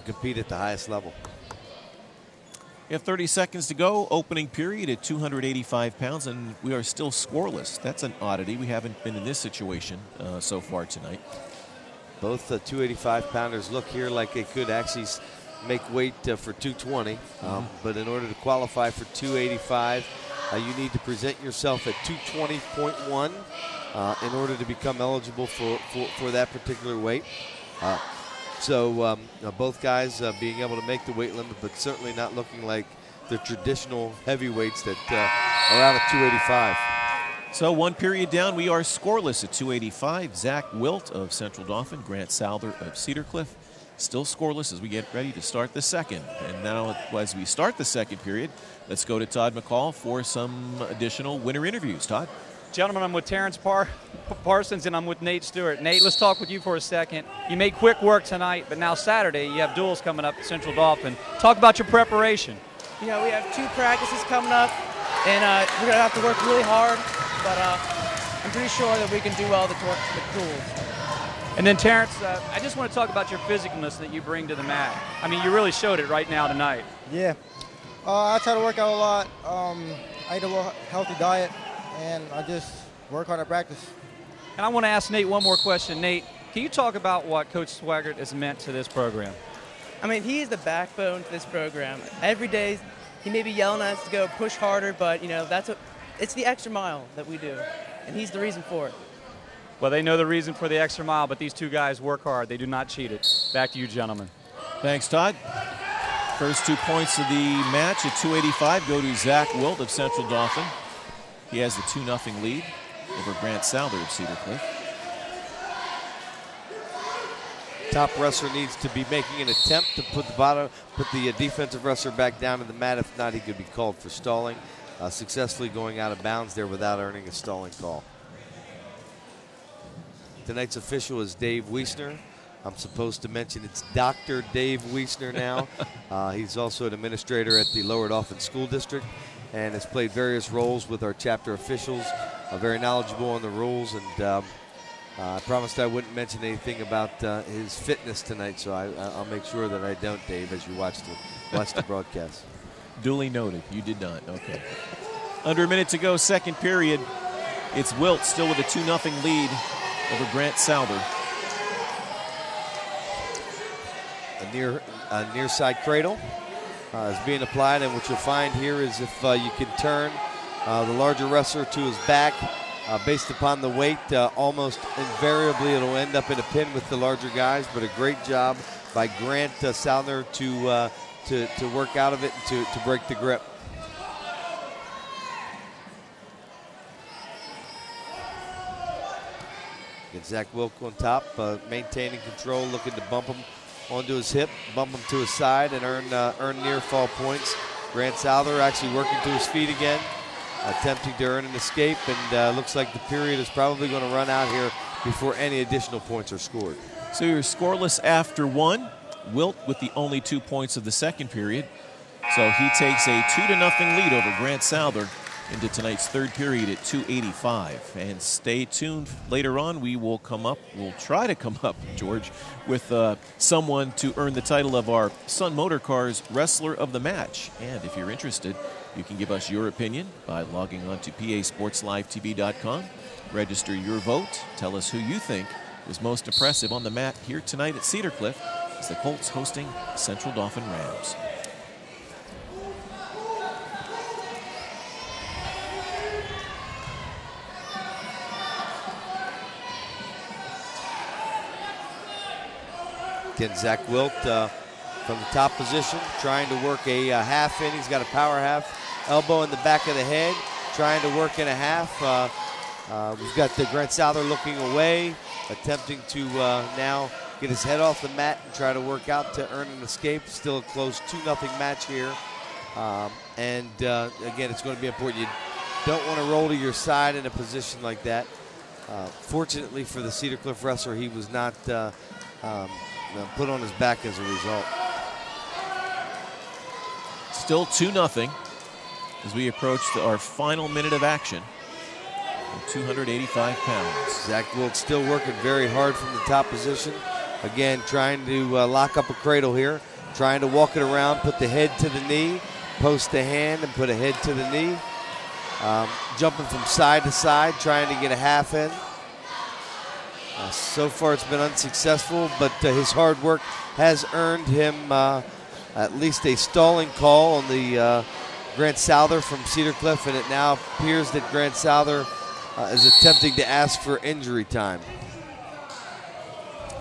compete at the highest level. We have 30 seconds to go. Opening period at 285 pounds, and we are still scoreless. That's an oddity. We haven't been in this situation so far tonight. Both 285-pounders look here like they could actually make weight for 220, but in order to qualify for 285, you need to present yourself at 220.1 in order to become eligible for that particular weight. So both guys being able to make the weight limit, but certainly not looking like the traditional heavyweights that are out of 285. So 1 period down, we are scoreless at 285. Zach Wilt of Central Dauphin, Grant Souther of Cedar Cliff, still scoreless as we get ready to start the second. And now as we start the second period, let's go to Todd McCall for some additional winner interviews. Todd? Gentlemen, I'm with Terrence Parsons, and I'm with Nate Stewart. Nate, let's talk with you for a second. You made quick work tonight, but now Saturday you have duels coming up at Central Dauphin. Talk about your preparation. We have 2 practices coming up, and we're going to have to work really hard, but I'm pretty sure that we can do well the duels. And then, Terrence, I just want to talk about your physicalness that you bring to the mat. I mean, you really showed it right now tonight. Yeah. I try to work out a lot. I eat a healthy diet, and I just work hard at practice. And I want to ask Nate one more question. Nate, can you talk about what Coach Swaggart has meant to this program? I mean, he is the backbone to this program. Every day, he may be yelling at us to go push harder, but, it's the extra mile that we do, and he's the reason for it. Well, they know the reason for the extra mile, but these 2 guys work hard. They do not cheat it. Back to you, gentlemen. Thanks, Todd. First 2 points of the match at 285 go to Zach Wilt of Central Dauphin. He has the 2-0 lead over Grant Souther of Cedar Cliff. Top wrestler needs to be making an attempt to put the defensive wrestler back down to the mat. If not, he could be called for stalling. Successfully going out of bounds there without earning a stalling call. Tonight's official is Dave Wiesner. I'm supposed to mention it's Dr. Dave Wiesner now. He's also an administrator at the Lower Dauphin School District and has played various roles with our chapter officials, very knowledgeable on the rules, and I promised I wouldn't mention anything about his fitness tonight, so I'll make sure that I don't, Dave, as you watch the broadcast. Duly noted. You did not. Okay. Under a minute to go, second period. It's Wilt still with a 2-0 lead over Grant Souther. A near side cradle is being applied, and what you'll find here is if you can turn the larger wrestler to his back based upon the weight, almost invariably it'll end up in a pin with the larger guys, but a great job by Grant Souther to work out of it and to break the grip. Get Zach Wilk on top, maintaining control, looking to bump him onto his hip, bump him to his side, and earn near fall points. Grant Souther actually working to his feet again, attempting to earn an escape, and looks like the period is probably going to run out here before any additional points are scored. So you're scoreless after 1. Wilt with the only 2 points of the second period. So he takes a 2-0 lead over Grant Souther into tonight's third period at 285. And stay tuned. Later on, we'll try to come up, George, with someone to earn the title of our Sun Motor Cars Wrestler of the Match. And if you're interested, you can give us your opinion by logging on to PASportsLiveTV.com. Register your vote. Tell us who you think was most impressive on the mat here tonight at Cedar Cliff as the Colts hosting Central Dauphin Rams. Again, Zach Wilt from the top position, trying to work a half in. He's got a power half. Elbow in the back of the head, trying to work in a half. We've got Grant Souther looking away, attempting to now get his head off the mat and try to work out to earn an escape. Still a close 2-0 match here. Again, it's going to be important. You don't want to roll to your side in a position like that. Fortunately for the Cedar Cliff wrestler, he was not put on his back as a result. Still 2-0 as we approach our final minute of action. 285 pounds. Zach Wilt still working very hard from the top position. Again, trying to lock up a cradle here. Trying to walk it around, put the head to the knee, post the hand and put a head to the knee. Jumping from side to side, trying to get a half in. So far it's been unsuccessful, but his hard work has earned him at least a stalling call on the Grant Souther from Cedar Cliff, and it now appears that Grant Souther is attempting to ask for injury time.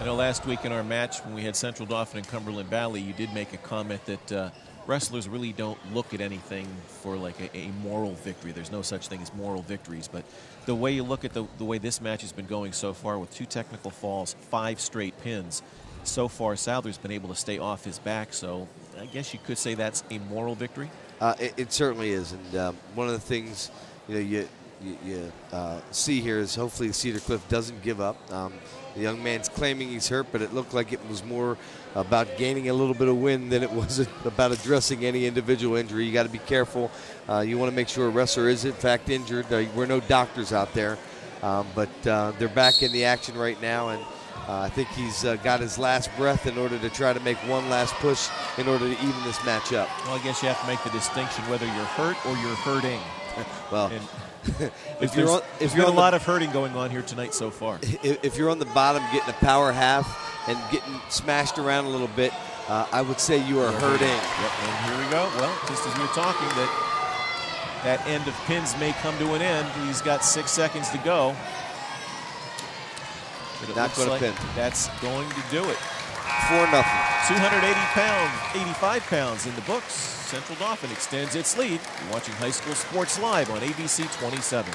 I know last week in our match when we had Central Dauphin and Cumberland Valley, you did make a comment that wrestlers really don't look at anything for like a moral victory. There's no such thing as moral victories, but the way you look at the way this match has been going so far with 2 technical falls, 5 straight pins, so far Souther's been able to stay off his back, so I guess you could say that's a moral victory. It certainly is, and one of the things you see here is hopefully Cedar Cliff doesn't give up. The young man's claiming he's hurt, but it looked like it was more about gaining a little bit of wind than it was about addressing any individual injury. You got to be careful. You want to make sure a wrestler is in fact injured. We're no doctors out there, but they're back in the action right now, and I think he's got his last breath in order to try to make one last push in order to even this match up. Well, I guess you have to make the distinction whether you're hurt or you're hurting. Well, if you're a lot of hurting going on here tonight so far. If you're on the bottom getting a power half and getting smashed around a little bit, I would say you are hurting. Yep, and here we go. Well, just as we were talking, that end of pins may come to an end. He's got 6 seconds to go. But Not going to pin. That's going to do it. 4-0. 280 pounds, 85 pounds in the books. Central Dauphin extends its lead. You're watching High School Sports Live on ABC 27.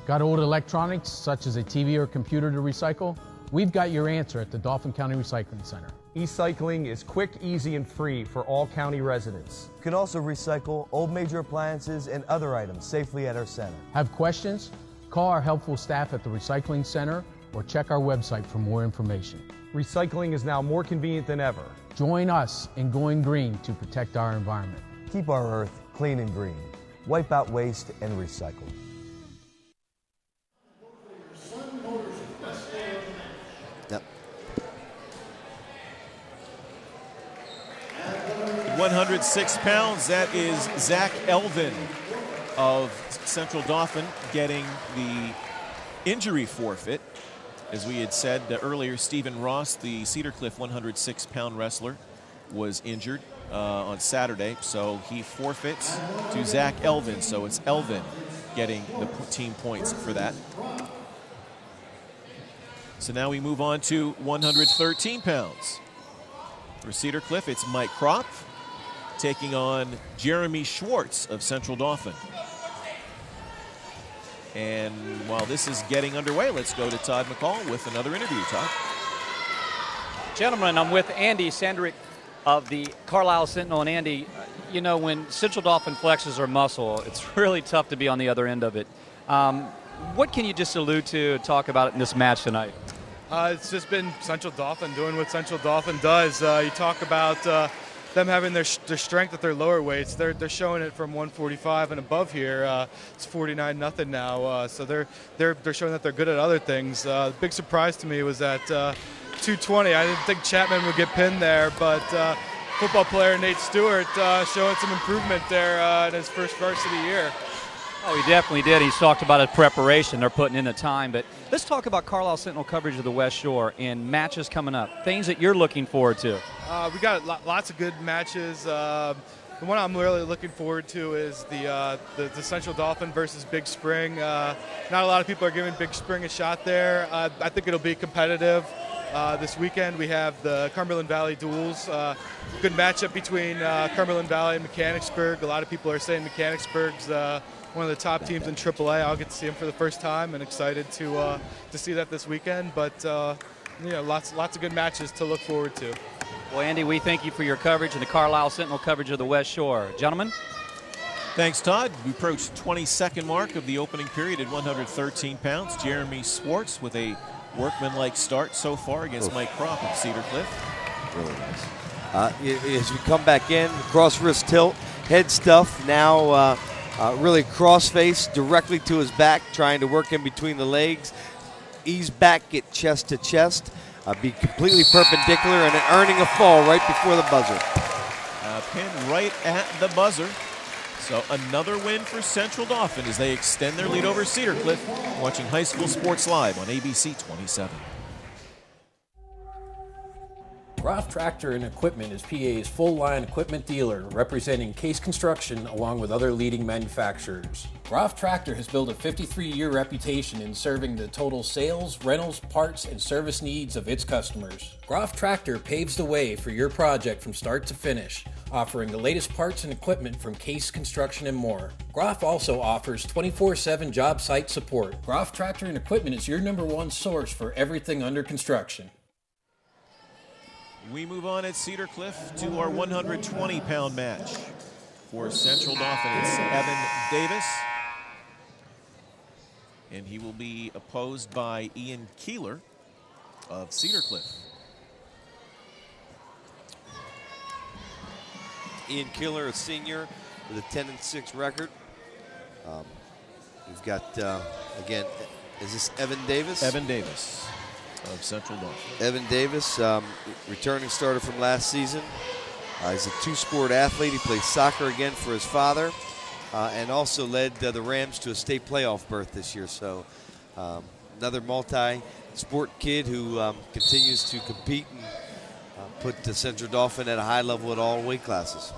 Got old electronics, such as a TV or computer to recycle? We've got your answer at the Dauphin County Recycling Center. E-cycling is quick, easy, and free for all county residents. You can also recycle old major appliances and other items safely at our center. Have questions? Call our helpful staff at the Recycling Center or check our website for more information. Recycling is now more convenient than ever. Join us in going green to protect our environment. Keep our earth clean and green. Wipe out waste and recycle. Yep. 106 pounds, that is Zach Elvin of Central Dauphin getting the injury forfeit. As we had said earlier, Stephen Ross, the Cedar Cliff 106-pound wrestler, was injured on Saturday, so he forfeits to Zach Elvin. So it's Elvin getting the team points for that. So now we move on to 113 pounds. For Cedar Cliff, it's Mike Kropf taking on Jeremy Schwartz of Central Dauphin. And while this is getting underway, let's go to Todd McCall with another interview. Todd. Gentlemen, I'm with Andy Sandrick of the Carlisle Sentinel. And Andy, you know, when Central Dauphin flexes their muscle, it's really tough to be on the other end of it. What can you just allude to, talk about in this match tonight? It's just been Central Dauphin doing what Central Dauphin does. You talk about them having their strength at their lower weights. They're showing it from 145 and above here. It's 49-0 now. So they're showing that they're good at other things. The big surprise to me was at 220. I didn't think Chapman would get pinned there, but football player Nate Stewart showing some improvement there in his first varsity year. Oh, he definitely did. He's talked about his preparation. They're putting in the time. But let's talk about Carlisle Sentinel coverage of the West Shore and matches coming up, things that you're looking forward to. We got lots of good matches. The one I'm really looking forward to is the Central Dauphin versus Big Spring. Not a lot of people are giving Big Spring a shot there. I think it'll be competitive. This weekend we have the Cumberland Valley duels. Good matchup between Cumberland Valley and Mechanicsburg. A lot of people are saying Mechanicsburg's one of the top teams in AAA. I'll get to see them for the first time and excited to see that this weekend. But lots of good matches to look forward to. Well, Andy, we thank you for your coverage and the Carlisle Sentinel coverage of the West Shore. Gentlemen? Thanks, Todd. We approached the 22nd mark of the opening period at 113 pounds. Jeremy Swartz with a workmanlike start so far against Mike Croft of Cedar Cliff. Really nice. As we come back in, cross wrist tilt, head stuff, now really cross face directly to his back, trying to work in between the legs. Ease back, get chest to chest. Be completely perpendicular and then earning a fall right before the buzzer. Pin right at the buzzer. So another win for Central Dauphin as they extend their lead over Cedar Cliff. Watching High School Sports Live on ABC 27. Groff Tractor and Equipment is PA's full-line equipment dealer, representing Case Construction along with other leading manufacturers. Groff Tractor has built a 53-year reputation in serving the total sales, rentals, parts, and service needs of its customers. Groff Tractor paves the way for your project from start to finish, offering the latest parts and equipment from Case Construction and more. Groff also offers 24/7 job site support. Groff Tractor and Equipment is your #1 source for everything under construction. We move on at Cedar Cliff to our 120-pound match. For Central Dauphin, it's Evan Davis. And he will be opposed by Ian Keeler of Cedar Cliff. Ian Keeler, a senior with a 10-6 record. We've got, again, is this Evan Davis? Evan Davis of Central Dauphin. Evan Davis, returning starter from last season. He's a two-sport athlete. He plays soccer again for his father and also led the Rams to a state playoff berth this year. So another multi-sport kid who continues to compete and put the Central Dauphin at a high level at all weight classes.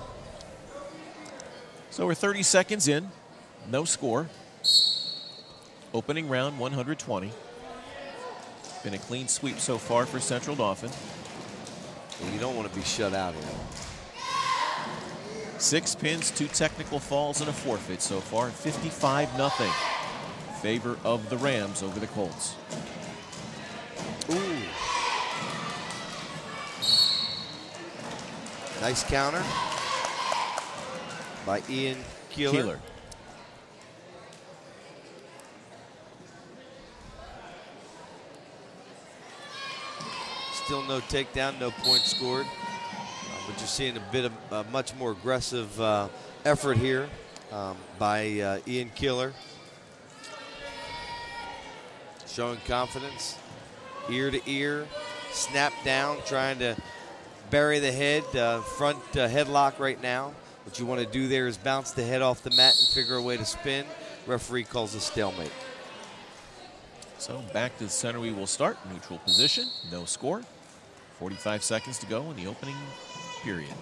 So we're 30 seconds in, no score. Opening round 120. Been a clean sweep so far for Central Dauphin. Well, you don't want to be shut out here. 6 pins, 2 technical falls, and a forfeit so far. 55-0. Favor of the Rams over the Colts. Ooh. Nice counter by Ian Keeler. Still no takedown, no points scored. But you're seeing a bit of a much more aggressive effort here by Ian Keeler. Showing confidence, ear to ear, snap down, trying to bury the head, front headlock right now. What you want to do there is bounce the head off the mat and figure a way to spin. Referee calls a stalemate. So back to the center we will start. Neutral position, no score. 45 seconds to go in the opening period.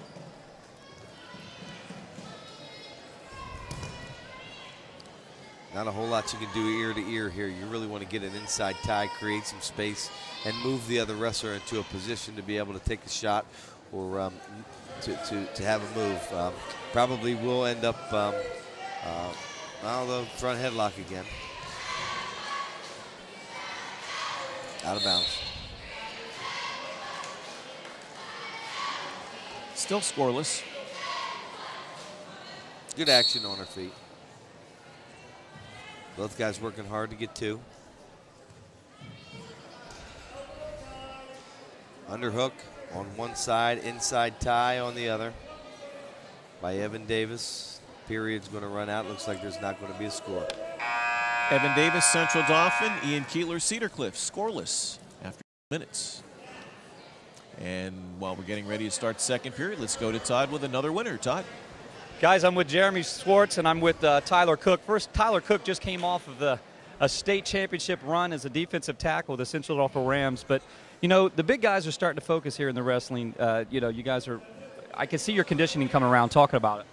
Not a whole lot you can do ear to ear here. You really want to get an inside tie, create some space, and move the other wrestler into a position to be able to take a shot or to have a move. Probably will end up the front headlock again. Out of bounds. Still scoreless. Good action on her feet. Both guys working hard to get 2. Underhook on one side, inside tie on the other by Evan Davis. Period's going to run out. Looks like there's not going to be a score. Evan Davis, Central Dauphin. Ian Keeler, Cedar Cliff, scoreless after minutes. And while we're getting ready to start the second period, let's go to Todd with another winner. Todd. Guys, I'm with Jeremy Swartz, and I'm with Tyler Cook. First, Tyler Cook just came off of a state championship run as a defensive tackle with the Central Dauphin Rams. But, you know, the big guys are starting to focus here in the wrestling. You know, you guys are – I can see your conditioning coming around talking about it.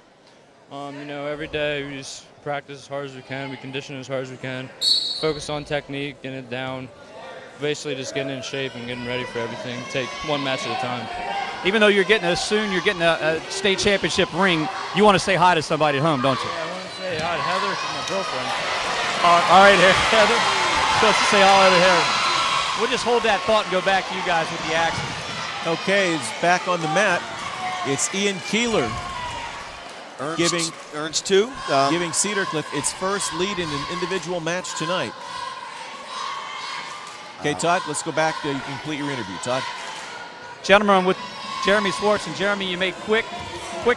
Every day we just practice as hard as we can. We condition as hard as we can. Focus on technique, getting it down. Basically just getting in shape and getting ready for everything. Take one match at a time. Even though you're getting a state championship ring, you want to say hi to somebody at home, don't you? Yeah, I want to say hi to Heather, she's my girlfriend. All right, Heather. Supposed to say hello to her. We'll just hold that thought and go back to you guys with the action. Okay, it's back on the mat. It's Ian Keeler giving Cedar Cliff its first lead in an individual match tonight. Okay, Todd, let's go back. You can complete your interview, Todd. Gentlemen, I'm with Jeremy Swartz. And Jeremy, you made quick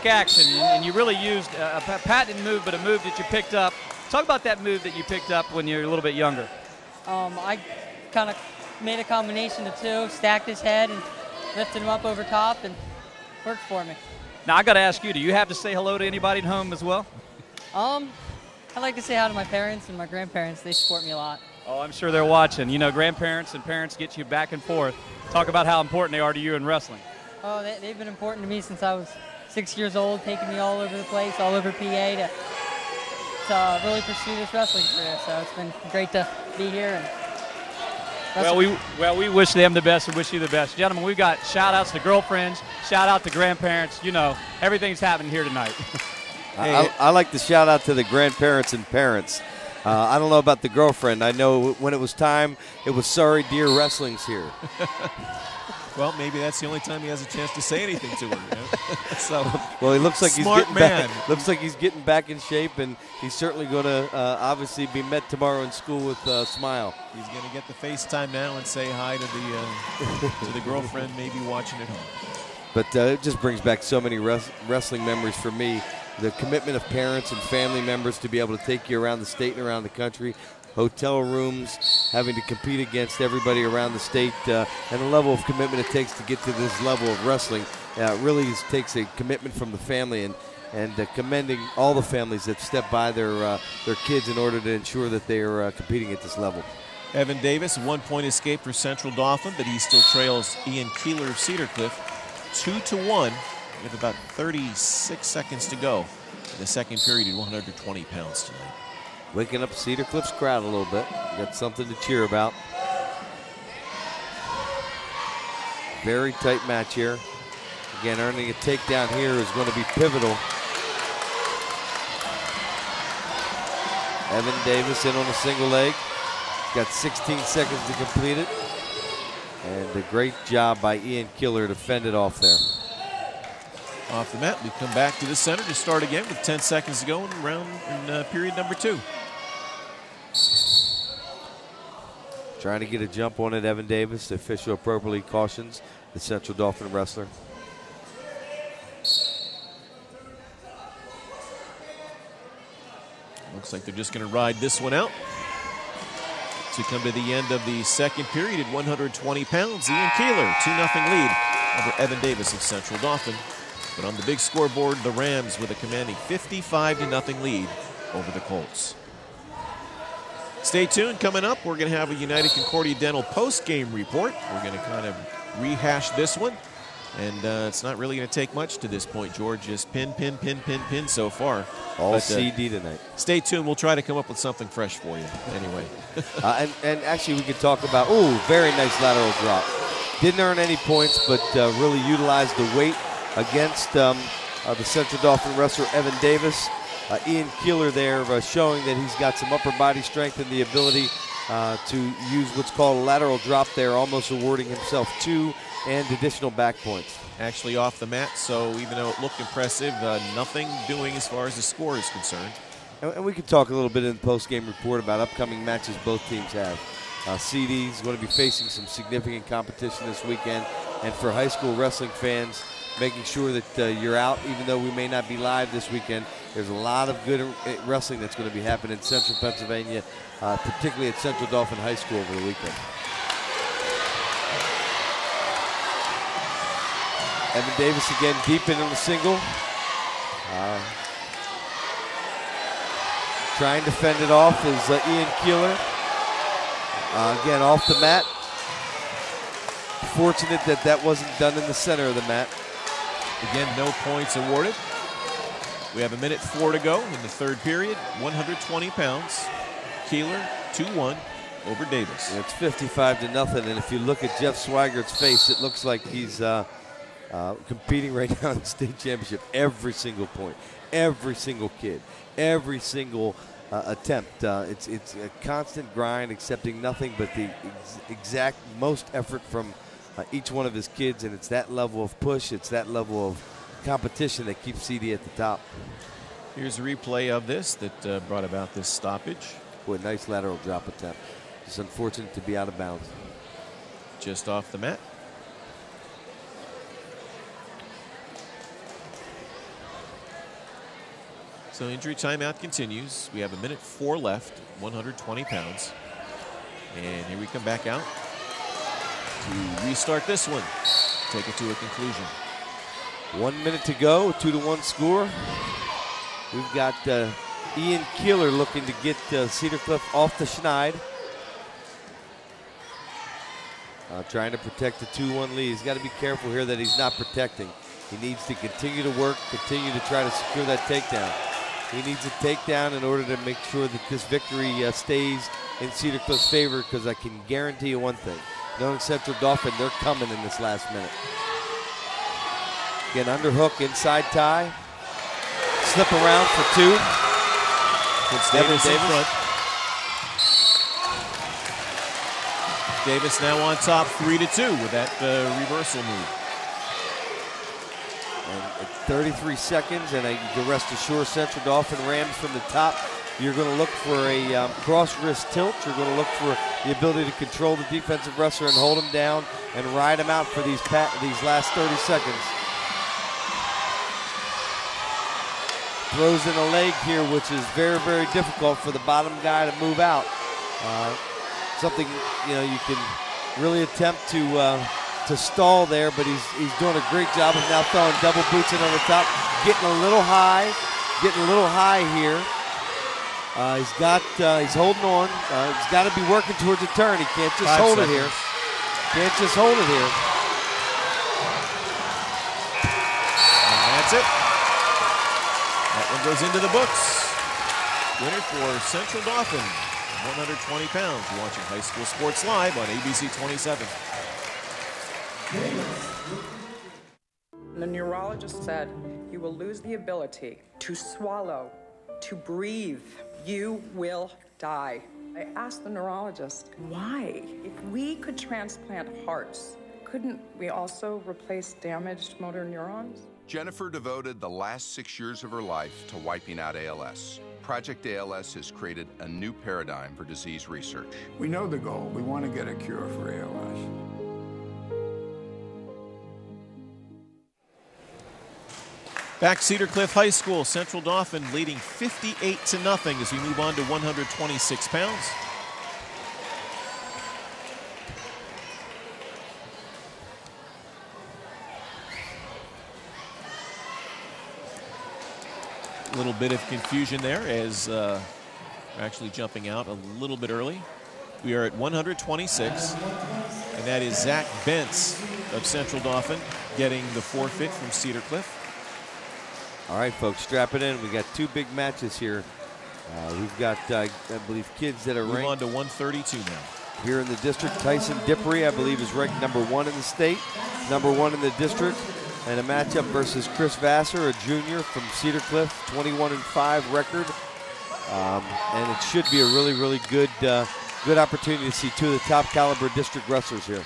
action, and you really used a patented move, but a move that you picked up. Talk about that move that you picked up when you were a little bit younger. I kind of made a combination of two, stacked his head and lifted him up over top, and worked for me. Now, I got to ask you, do you have to say hello to anybody at home as well? I like to say hi to my parents and my grandparents. They support me a lot. Oh, I'm sure they're watching. Grandparents and parents get you back and forth. Talk about how important they are to you in wrestling. Oh, they've been important to me since I was 6 years old, taking me all over the place, all over PA to really pursue this wrestling career. So it's been great to be here. Well, we wish them the best and wish you the best. Gentlemen, we've got shout-outs to girlfriends, shout-out to grandparents. Everything's happening here tonight. I like to shout out to the grandparents and parents. I don't know about the girlfriend. I know when it was time, it was sorry, dear, wrestling's here. Well, maybe that's the only time he has a chance to say anything to her. So, well, he looks like smart man. Looks like he's getting back in shape, and he's certainly going to obviously be met tomorrow in school with a smile. He's going to get the FaceTime now and say hi to the girlfriend, maybe watching at home. But it just brings back so many wrestling memories for me. The commitment of parents and family members to be able to take you around the state and around the country, hotel rooms, having to compete against everybody around the state, and the level of commitment it takes to get to this level of wrestling. Really takes a commitment from the family, and commending all the families that step by their kids in order to ensure that they are competing at this level. Evan Davis, 1-point escape for Central Dauphin, but he still trails Ian Keeler of Cedar Cliff 2-1 with about 36 seconds to go in the second period at 120 pounds tonight. Waking up Cedar Cliff's crowd a little bit. Got something to cheer about. Very tight match here. Again, earning a takedown here is going to be pivotal. Evan Davis in on a single leg. Got 16 seconds to complete it. And a great job by Ian Keeler to fend it off there. Off the mat, we come back to the center to start again with 10 seconds to go in period number 2. Trying to get a jump on it, Evan Davis. The official appropriately cautions the Central Dauphin wrestler. Looks like they're just going to ride this one out to come to the end of the second period at 120 pounds. Ian Keeler, 2-0 lead over Evan Davis of Central Dauphin. But on the big scoreboard, the Rams with a commanding 55-0 lead over the Colts. Stay tuned. Coming up, we're going to have a United Concordia Dental post-game report. We're going to kind of rehash this one. And it's not really going to take much to this point, George. Just pin so far. All CD tonight. Stay tuned. We'll try to come up with something fresh for you anyway. And actually, we could talk about, very nice lateral drop. Didn't earn any points, but really utilized the weight against the Central Dauphin wrestler, Evan Davis. Ian Keeler there showing that he's got some upper body strength and the ability to use what's called a lateral drop there, almost awarding himself 2 and additional back points. Actually off the mat, so even though it looked impressive, nothing doing as far as the score is concerned. And we could talk a little bit in the post-game report about upcoming matches both teams have. CD is going to be facing some significant competition this weekend, and for high school wrestling fans, making sure that you're out, even though we may not be live this weekend. There's a lot of good wrestling that's going to be happening in Central Pennsylvania, particularly at Central Dauphin High School over the weekend. Evan Davis again deep into the single. Trying to fend it off is Ian Keeler. Again, off the mat. Fortunate that wasn't done in the center of the mat. Again, no points awarded. We have 1:04 to go in the third period. 120 pounds. Keeler 2-1 over Davis. Yeah, it's 55-0, and if you look at Jeff Swigert's face, it looks like he's competing right now in the state championship. Every single point, every single kid, every single attempt. It's a constant grind, accepting nothing but the exact most effort from each one of his kids, and it's that level of push, it's that level of competition that keeps CD at the top. Here's a replay of this that brought about this stoppage. Boy, nice lateral drop attempt. Just unfortunate to be out of bounds. Just off the mat. So injury timeout continues. We have 1:04 left, 120 pounds. And here we come back out to restart this one. Take it to a conclusion. 1 minute to go, 2-1 score. We've got Ian Keeler looking to get Cedar Cliff off the schneid. Trying to protect the 2-1 lead. He's got to be careful here that he's not protecting. He needs to continue to work, continue to try to secure that takedown. He needs a takedown in order to make sure that this victory stays in Cedar Cliff's favor, because I can guarantee you one thing. Knowing Central Dauphin, they're coming in this last minute. Again, underhook, inside tie. Slip around for two. It's Davis in front. Davis now on top 3-2 with that reversal move. And at 33 seconds, and you can rest assured Central Dauphin rams from the top. You're going to look for a cross wrist tilt. You're going to look for the ability to control the defensive wrestler and hold him down and ride him out for these last 30 seconds. Throws in a leg here, which is very, very difficult for the bottom guy to move out. Something you can really attempt to stall there, but he's doing a great job of now throwing double boots in on the top, getting a little high here. He's holding on. He's got to be working towards a turn. He can't just hold it here. Can't just hold it here. And that's it. That one goes into the books. Winner for Central Dauphin, 120 pounds. You're watching High School Sports Live on ABC 27. The neurologist said you will lose the ability to swallow, to breathe. You will die. I asked the neurologist, why? If we could transplant hearts, couldn't we also replace damaged motor neurons? Jennifer devoted the last 6 years of her life to wiping out ALS. Project ALS has created a new paradigm for disease research. We know the goal. We want to get a cure for ALS. Back Cedar Cliff High School, Central Dauphin leading 58-0 as we move on to 126 pounds. A little bit of confusion there as we're actually jumping out a little bit early. We are at 126, and that is Zach Bentz of Central Dauphin getting the forfeit from Cedar Cliff. All right, folks, strap it in. We got two big matches here. We've got, I believe, kids that are ranked. Move on to 132 now. Here in the district, Tyson Dippery, I believe, is ranked #1 in the state, #1 in the district. And a matchup versus Chris Vassar, a junior from Cedar Cliff, 21-5 record. And it should be a really, really good opportunity to see two of the top caliber district wrestlers here.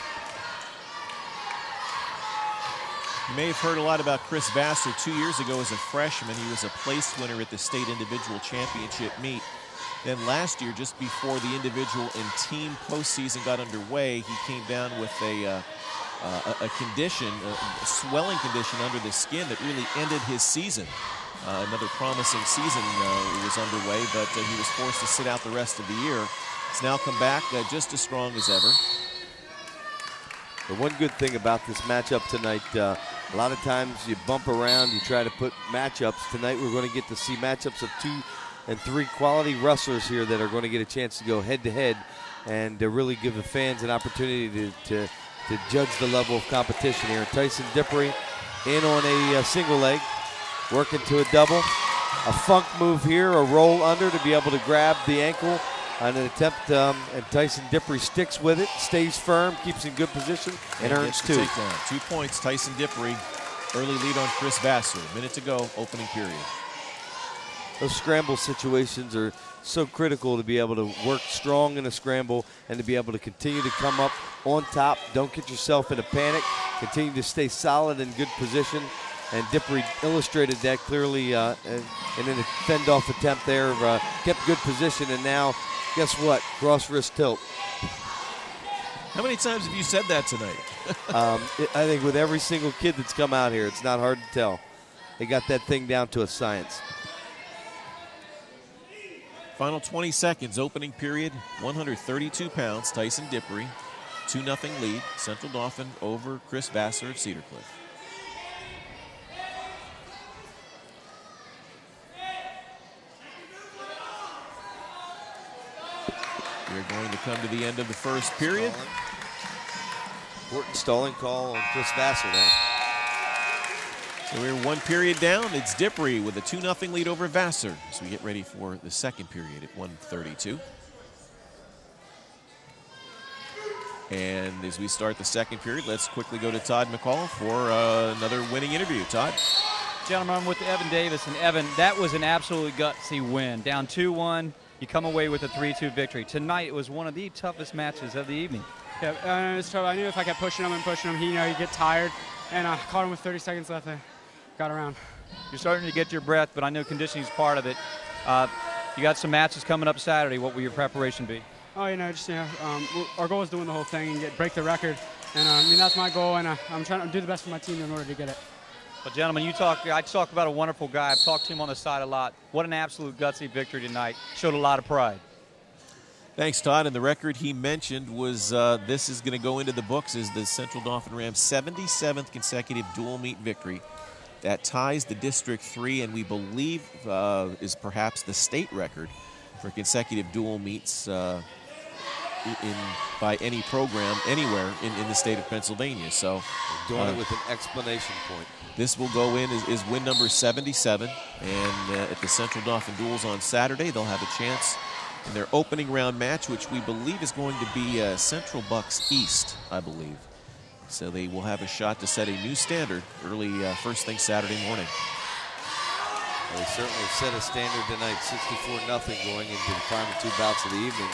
You may have heard a lot about Chris Vassar 2 years ago as a freshman. He was a place winner at the state individual championship meet. Then last year, just before the individual and team postseason got underway, he came down with a condition, a swelling condition under the skin that really ended his season. Another promising season was underway, but he was forced to sit out the rest of the year. He's now come back just as strong as ever. The one good thing about this matchup tonight, a lot of times you bump around, you try to put matchups. Tonight we're going to get to see matchups of 2 and 3 quality wrestlers here that are going to get a chance to go head-to-head and to really give the fans an opportunity to judge the level of competition here. Tyson Dippery in on a single leg, working to a double. a funk move here, a roll under to be able to grab the ankle on an attempt, and Tyson Dippery sticks with it, stays firm, keeps in good position, and earns 2. Takedown. 2 points, Tyson Dippery. Early lead on Chris Vassar. A minute to go, opening period. Those scramble situations are so critical to be able to work strong in a scramble and to be able to continue to come up on top. Don't get yourself in a panic. Continue to stay solid in good position. And Dippery illustrated that clearly in a fend-off attempt there. Kept good position, and now, guess what? Cross wrist tilt. How many times have you said that tonight? I think with every single kid that's come out here, it's not hard to tell. They got that thing down to a science. Final 20 seconds, opening period, 132 pounds, Tyson Dippery, 2-0 lead, Central Dauphin over Chris Vassar of Cedar Cliff. We're going to come to the end of the first period. Important stalling call on Chris Vassar there. So we're 1 period down. It's Dippery with a 2-0 lead over Vassar as we get ready for the second period at 1:32. And as we start the second period, let's quickly go to Todd McCall for another winning interview. Todd? Gentlemen, I'm with Evan Davis. And Evan, that was an absolutely gutsy win. Down 2-1, you come away with a 3-2 victory. Tonight, it was one of the toughest matches of the evening. Yeah, it was tough. I knew if I kept pushing him, he'd get tired. And I caught him with 30 seconds left. I got around. You're starting to get your breath, but I know conditioning is part of it. You got some matches coming up Saturday. What will your preparation be? Oh, our goal is doing the whole thing and break the record. And that's my goal, and I'm trying to do the best for my team in order to get it. Well, gentlemen, I talk about a wonderful guy. I've talked to him on the side a lot. What an absolute gutsy victory tonight. Showed a lot of pride. Thanks, Todd. And the record he mentioned was this is going to go into the books as the Central Dauphin Rams' 77th consecutive dual meet victory. That ties the District 3 and we believe is perhaps the state record for consecutive dual meets by any program anywhere in the state of Pennsylvania. So doing it with an explanation point. This will go in as win number 77. And at the Central Dauphin Duels on Saturday, they'll have a chance in their opening round match, which we believe is going to be Central Bucks East, I believe. So they will have a shot to set a new standard early first thing Saturday morning. Well, they certainly set a standard tonight, 64-0 going into the final 2 bouts of the evening.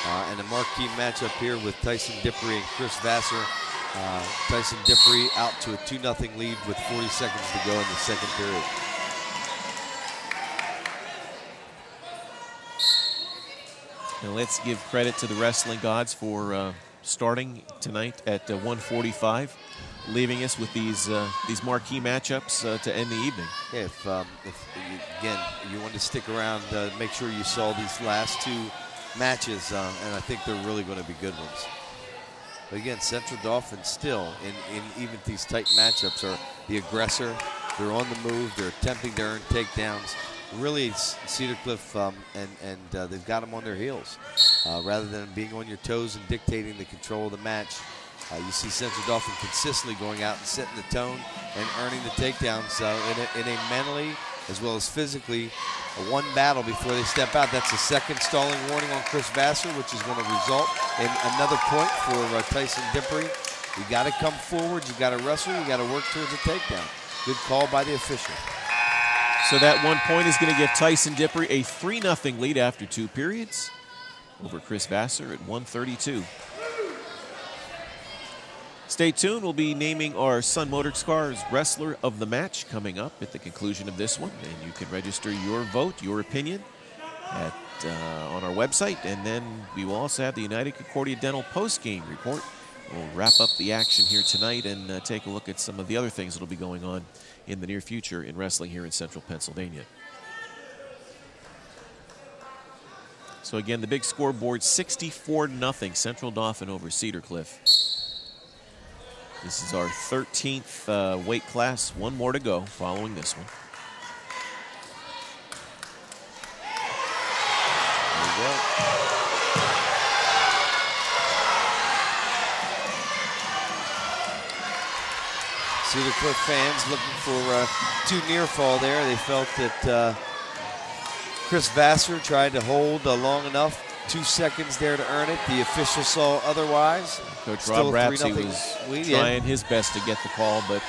And a marquee matchup here with Tyson Dippery and Chris Vassar. Tyson Dippery out to a 2-0 lead with 40 seconds to go in the second period. And let's give credit to the wrestling gods for starting tonight at 1:45, leaving us with these marquee matchups to end the evening. Yeah, if again you want to stick around, make sure you saw these last 2 matches, and I think they're really going to be good ones. But again, Central Dauphin still, in even these tight matchups, are the aggressor. They're on the move. They're attempting to earn takedowns. Really, Cedar Cliff, and they've got them on their heels. Rather than being on your toes and dictating the control of the match, you see Central Dauphin consistently going out and setting the tone and earning the takedowns in a mentally as well as physically one battle before they step out. That's the second stalling warning on Chris Vassar, which is going to result in another point for Tyson Dippery. You got to come forward, you got to wrestle, you got to work towards a takedown. Good call by the official. So that 1 point is going to give Tyson Dippery a 3-0 lead after 2 periods over Chris Vassar at 1:32. Stay tuned. We'll be naming our Sun Motorcars Wrestler of the Match coming up at the conclusion of this one. And you can register your vote, your opinion on our website. And then we will also have the United Concordia Dental post-game report. We'll wrap up the action here tonight and take a look at some of the other things that will be going on in the near future in wrestling here in Central Pennsylvania. So again, the big scoreboard, 64-0 Central Dauphin over Cedar Cliff. This is our 13th weight class. 1 more to go following this one. There we go. Cedar Cliff fans looking for 2 near fall there. They felt that Chris Vassar tried to hold long enough. 2 seconds there to earn it. The official saw otherwise. Coach Still Rob Rapsey 3-0 was lead. trying his best to get the call, but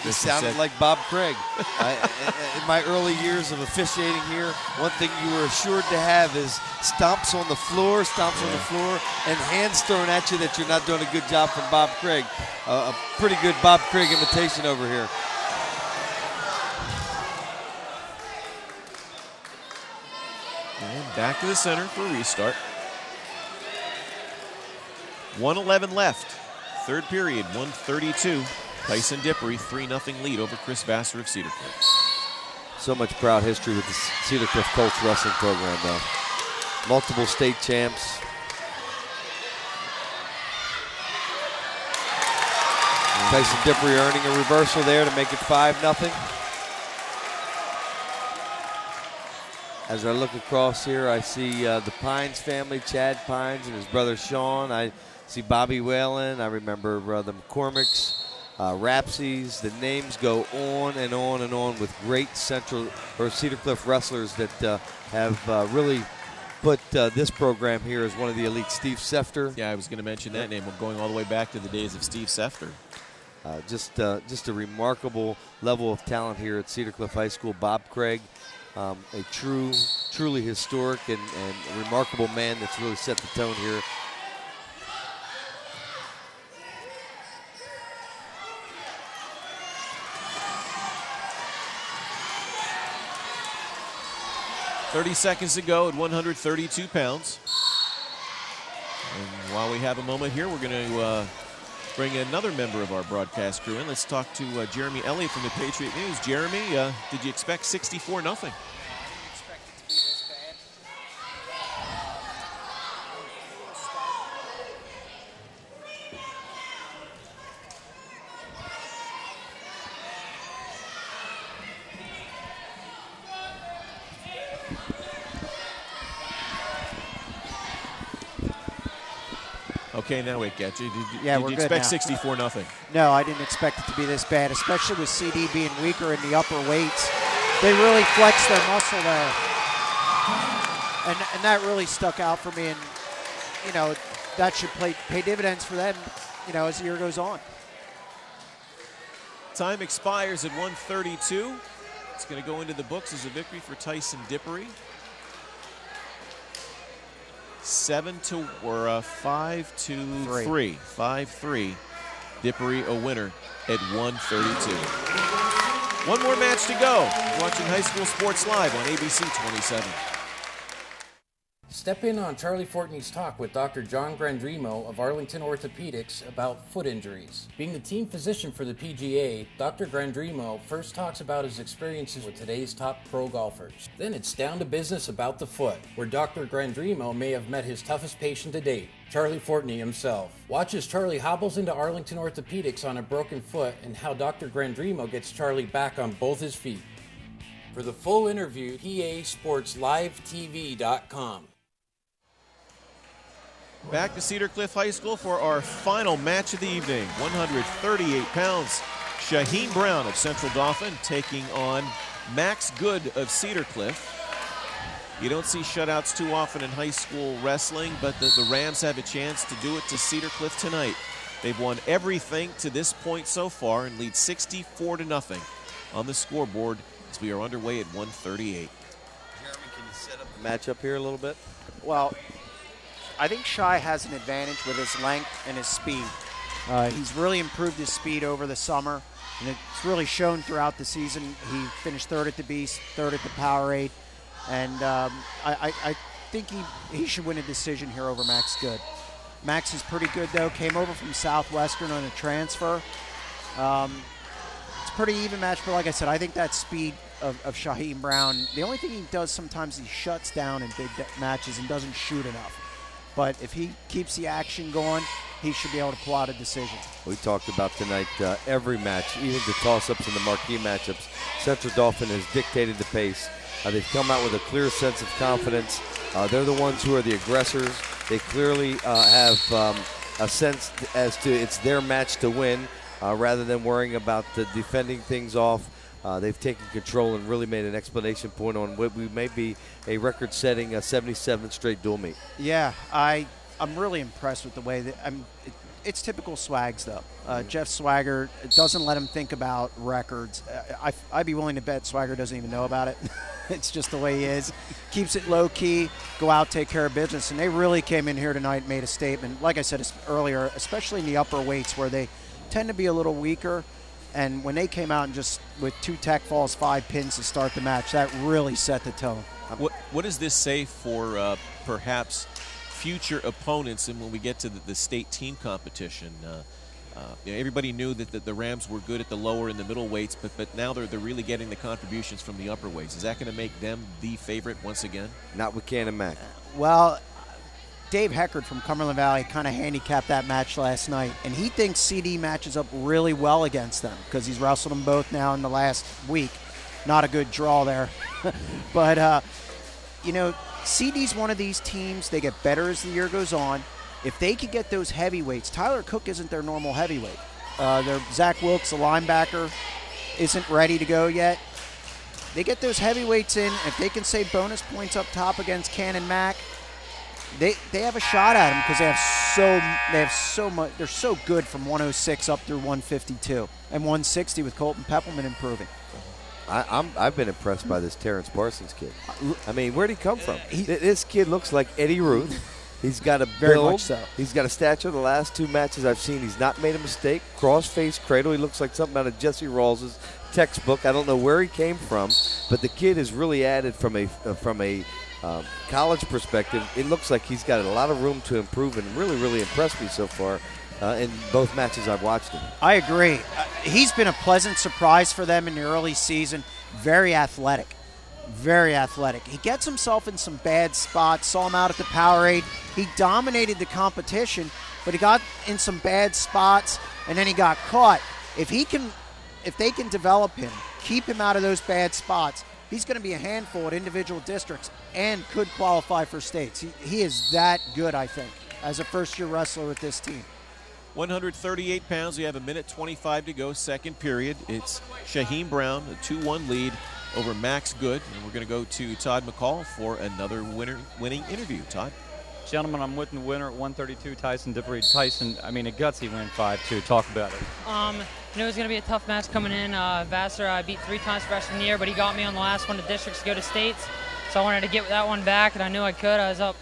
he sounded like Bob Craig. In my early years of officiating here, one thing you were assured to have is stomps on the floor, and hands thrown at you that you're not doing a good job from Bob Craig. A pretty good Bob Craig imitation over here. And back to the center for a restart. 1:11 left. Third period, 132. Tyson Dippery, 3-0 lead over Chris Vassar of Cedar Cliff. So much proud history with the Cedar Cliff Colts wrestling program, though. Multiple state champs. Tyson Dippery earning a reversal there to make it 5-0. As I look across here, I see the Pines family, Chad Pines and his brother Sean. I see Bobby Whalen. I remember the McCormicks, Rapsies. The names go on and on and on with great Cedar Cliff wrestlers that have really put this program here as one of the elite. Steve Sefter. Yeah, I was going to mention that name. We're going all the way back to the days of Steve Sefter. Just a remarkable level of talent here at Cedar Cliff High School. Bob Craig. A truly historic and remarkable man that's really set the tone here. .30 seconds to go at 132 pounds. And while we have a moment here, we're going to bring another member of our broadcast crew in. Let's talk to Jeremy Elliott from the Patriot News. Jeremy, did you expect 64-0? Okay, now we get you. Did you expect 64-0? No, I didn't expect it to be this bad, especially with CD being weaker in the upper weights. They really flexed their muscle there. And that really stuck out for me. And, you know, that should pay dividends for them, you know, as the year goes on. Time expires at 1:32. It's going to go into the books as a victory for Tyson Dippery. 5-3. 5-3. Dippery a winner at 1:32. One more match to go. You're watching High School Sports Live on ABC 27. Step in on Charlie Fortney's talk with Dr. John Grandremo of Arlington Orthopedics about foot injuries. Being the team physician for the PGA, Dr. Grandremo first talks about his experiences with today's top pro golfers. Then it's down to business about the foot, where Dr. Grandremo may have met his toughest patient to date, Charlie Fortney himself. Watch as Charlie hobbles into Arlington Orthopedics on a broken foot and how Dr. Grandremo gets Charlie back on both his feet. For the full interview, PASportsLiveTV.com. Back to Cedar Cliff High School for our final match of the evening. 138 pounds. Shaheen Brown of Central Dauphin taking on Max Good of Cedar Cliff. You don't see shutouts too often in high school wrestling, but the Rams have a chance to do it to Cedar Cliff tonight. They've won everything to this point so far and lead 64-0 on the scoreboard as we are underway at 138. Jeremy, can you set up the matchup here a little bit? Well, I think Shy has an advantage with his length and his speed. He's really improved his speed over the summer, and it's really shown throughout the season. He finished third at the Beast, third at the Powerade, and I think he should win a decision here over Max Good. Max is pretty good, though. Came over from Southwestern on a transfer. It's a pretty even match, but like I said, I think that speed of Shaheen Brown, the only thing he does sometimes, he shuts down in big matches and doesn't shoot enough. But if he keeps the action going, he should be able to pull out a decision. We talked about tonight every match, even the toss-ups and the marquee matchups. Central Dauphin has dictated the pace. They've come out with a clear sense of confidence. They're the ones who are the aggressors. They clearly have a sense as to it's their match to win rather than worrying about defending things off. they've taken control and really made an explanation point on what we may be a record-setting 77th straight dual meet. Yeah, I'm really impressed with the way that it's typical Swags, though. Jeff Swagger doesn't let him think about records. I'd be willing to bet Swagger doesn't even know about it. It's just the way he is. Keeps it low-key, go out, take care of business. And they really came in here tonight and made a statement. Like I said earlier, especially in the upper weights where they tend to be a little weaker. And when they came out and just with 2 tech falls, 5 pins to start the match, that really set the tone. What does this say for perhaps future opponents, and when we get to the state team competition? Everybody knew that the Rams were good at the lower and the middle weights, but now they're really getting the contributions from the upper weights. Is that going to make them the favorite once again? Not with Ken and Mac. Well, Dave Heckard from Cumberland Valley kind of handicapped that match last night, and he thinks CD matches up really well against them because he's wrestled them both now in the last week. Not a good draw there. But, CD's one of these teams. They get better as the year goes on. If they could get those heavyweights, Tyler Cook isn't their normal heavyweight. Zach Wilkes, the linebacker, isn't ready to go yet. They get those heavyweights in. If they can save bonus points up top against Ken and Mac, they have a shot at them because they have so much. They're so good from 106 up through 152 and 160 with Colton Peppelman improving. I've been impressed by this Terrence Parsons kid. I mean, where'd he come from? This kid looks like Eddie Ruth. He's got a Very build. much so. He's got a stature. The last 2 matches I've seen, he's not made a mistake. Cross-face cradle. He looks like something out of Jesse Rawls' textbook. I don't know where he came from, but the kid is really added from a college perspective. It looks like he's got a lot of room to improve and really, really impressed me so far in both matches I've watched him. I agree. He's been a pleasant surprise for them in the early season. Very athletic. Very athletic. He gets himself in some bad spots. Saw him out at the Powerade. He dominated the competition, but he got in some bad spots, and then he got caught. If they can develop him, keep him out of those bad spots, he's going to be a handful at individual districts and could qualify for states. He is that good, I think, as a first-year wrestler with this team. 138 pounds. We have 1:25 to go, second period. It's Shaheem Brown, a 2-1 lead over Max Good. And we're going to go to Todd McCall for another winning interview. Todd? Gentlemen, I'm with the winner at 132, Tyson DeVries. Tyson, a gutsy win, 5-2. Talk about it. It was going to be a tough match coming in. Vassar I beat 3 times freshman year, but he got me on the last one to districts to go to states. So I wanted to get that one back, and I knew I could. I was up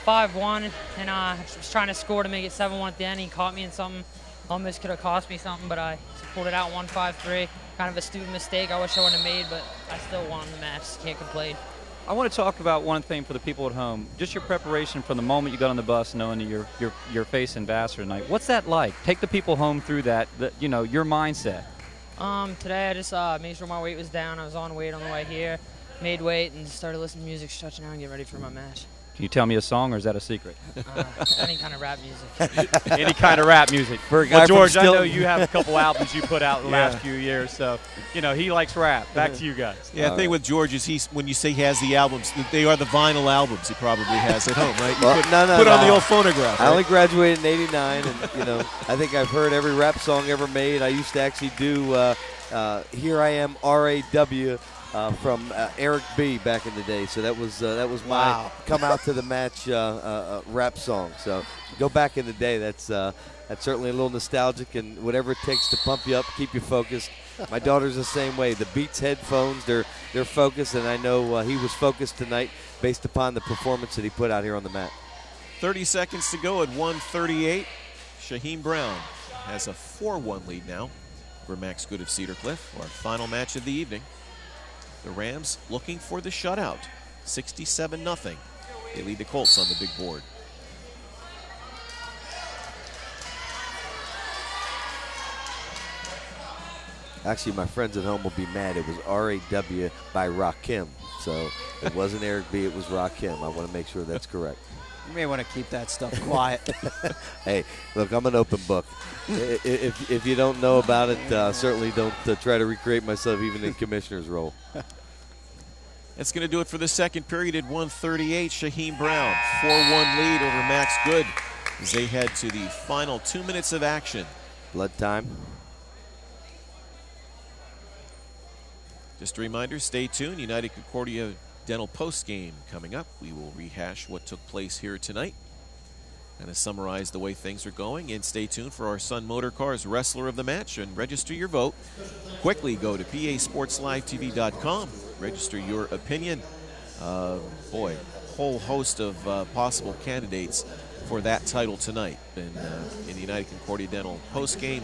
5-1, and I was trying to score to make it 7-1 at the end. He caught me in something. Almost could have cost me something, but I pulled it out 1-5-3. Kind of a stupid mistake I wish I wouldn't have made, but I still won the match. Can't complain. I want to talk about one thing for the people at home. Just your preparation from the moment you got on the bus, knowing that you're facing Vassar tonight. What's that like? Take the people home through that, your mindset. Today I just made sure my weight was down. I was on weight on the way here, made weight, and started listening to music, stretching out, and getting ready for my match. Can you tell me a song, or is that a secret? Any kind of rap music. Any kind of rap music. Well, George, I know you have a couple albums you put out in the last few years, so he likes rap. Back to you guys. Yeah, the thing with George is when you say he has the albums, they are the vinyl albums he probably has at home, right? You put on the old phonograph. I only graduated in '89, and I think I've heard every rap song ever made. I used to actually do "Here I Am, R.A.W." From Eric B. back in the day, so that was my come out to the match rap song. So go back in the day. That's certainly a little nostalgic, and whatever it takes to pump you up, keep you focused. My daughter's the same way. The Beats headphones, they're focused, and I know he was focused tonight based upon the performance that he put out here on the mat. 30 seconds to go at 1:38. Shaheem Brown has a 4-1 lead now for Max Good of Cedar Cliff. Our final match of the evening. The Rams looking for the shutout, 67-0. They lead the Colts on the big board. Actually, my friends at home will be mad. It was R.A.W. by Rakim. So it wasn't Eric B., it was Rakim. I want to make sure that's correct. You may want to keep that stuff quiet. Hey, look, I'm an open book. If you don't know about it, certainly don't try to recreate myself even in commissioner's role. That's going to do it for the second period at 1:38. Shaheem Brown, 4-1 lead over Max Good as they head to the final 2 minutes of action. Blood time. Just a reminder, stay tuned. United Concordia Dental post game coming up. We will rehash what took place here tonight, kind of summarize the way things are going, and stay tuned for our Sun Motor Cars Wrestler of the Match and register your vote. Quickly go to pasportslivetv.com, register your opinion. Boy, whole host of possible candidates for that title tonight. And in the United Concordia Dental post game,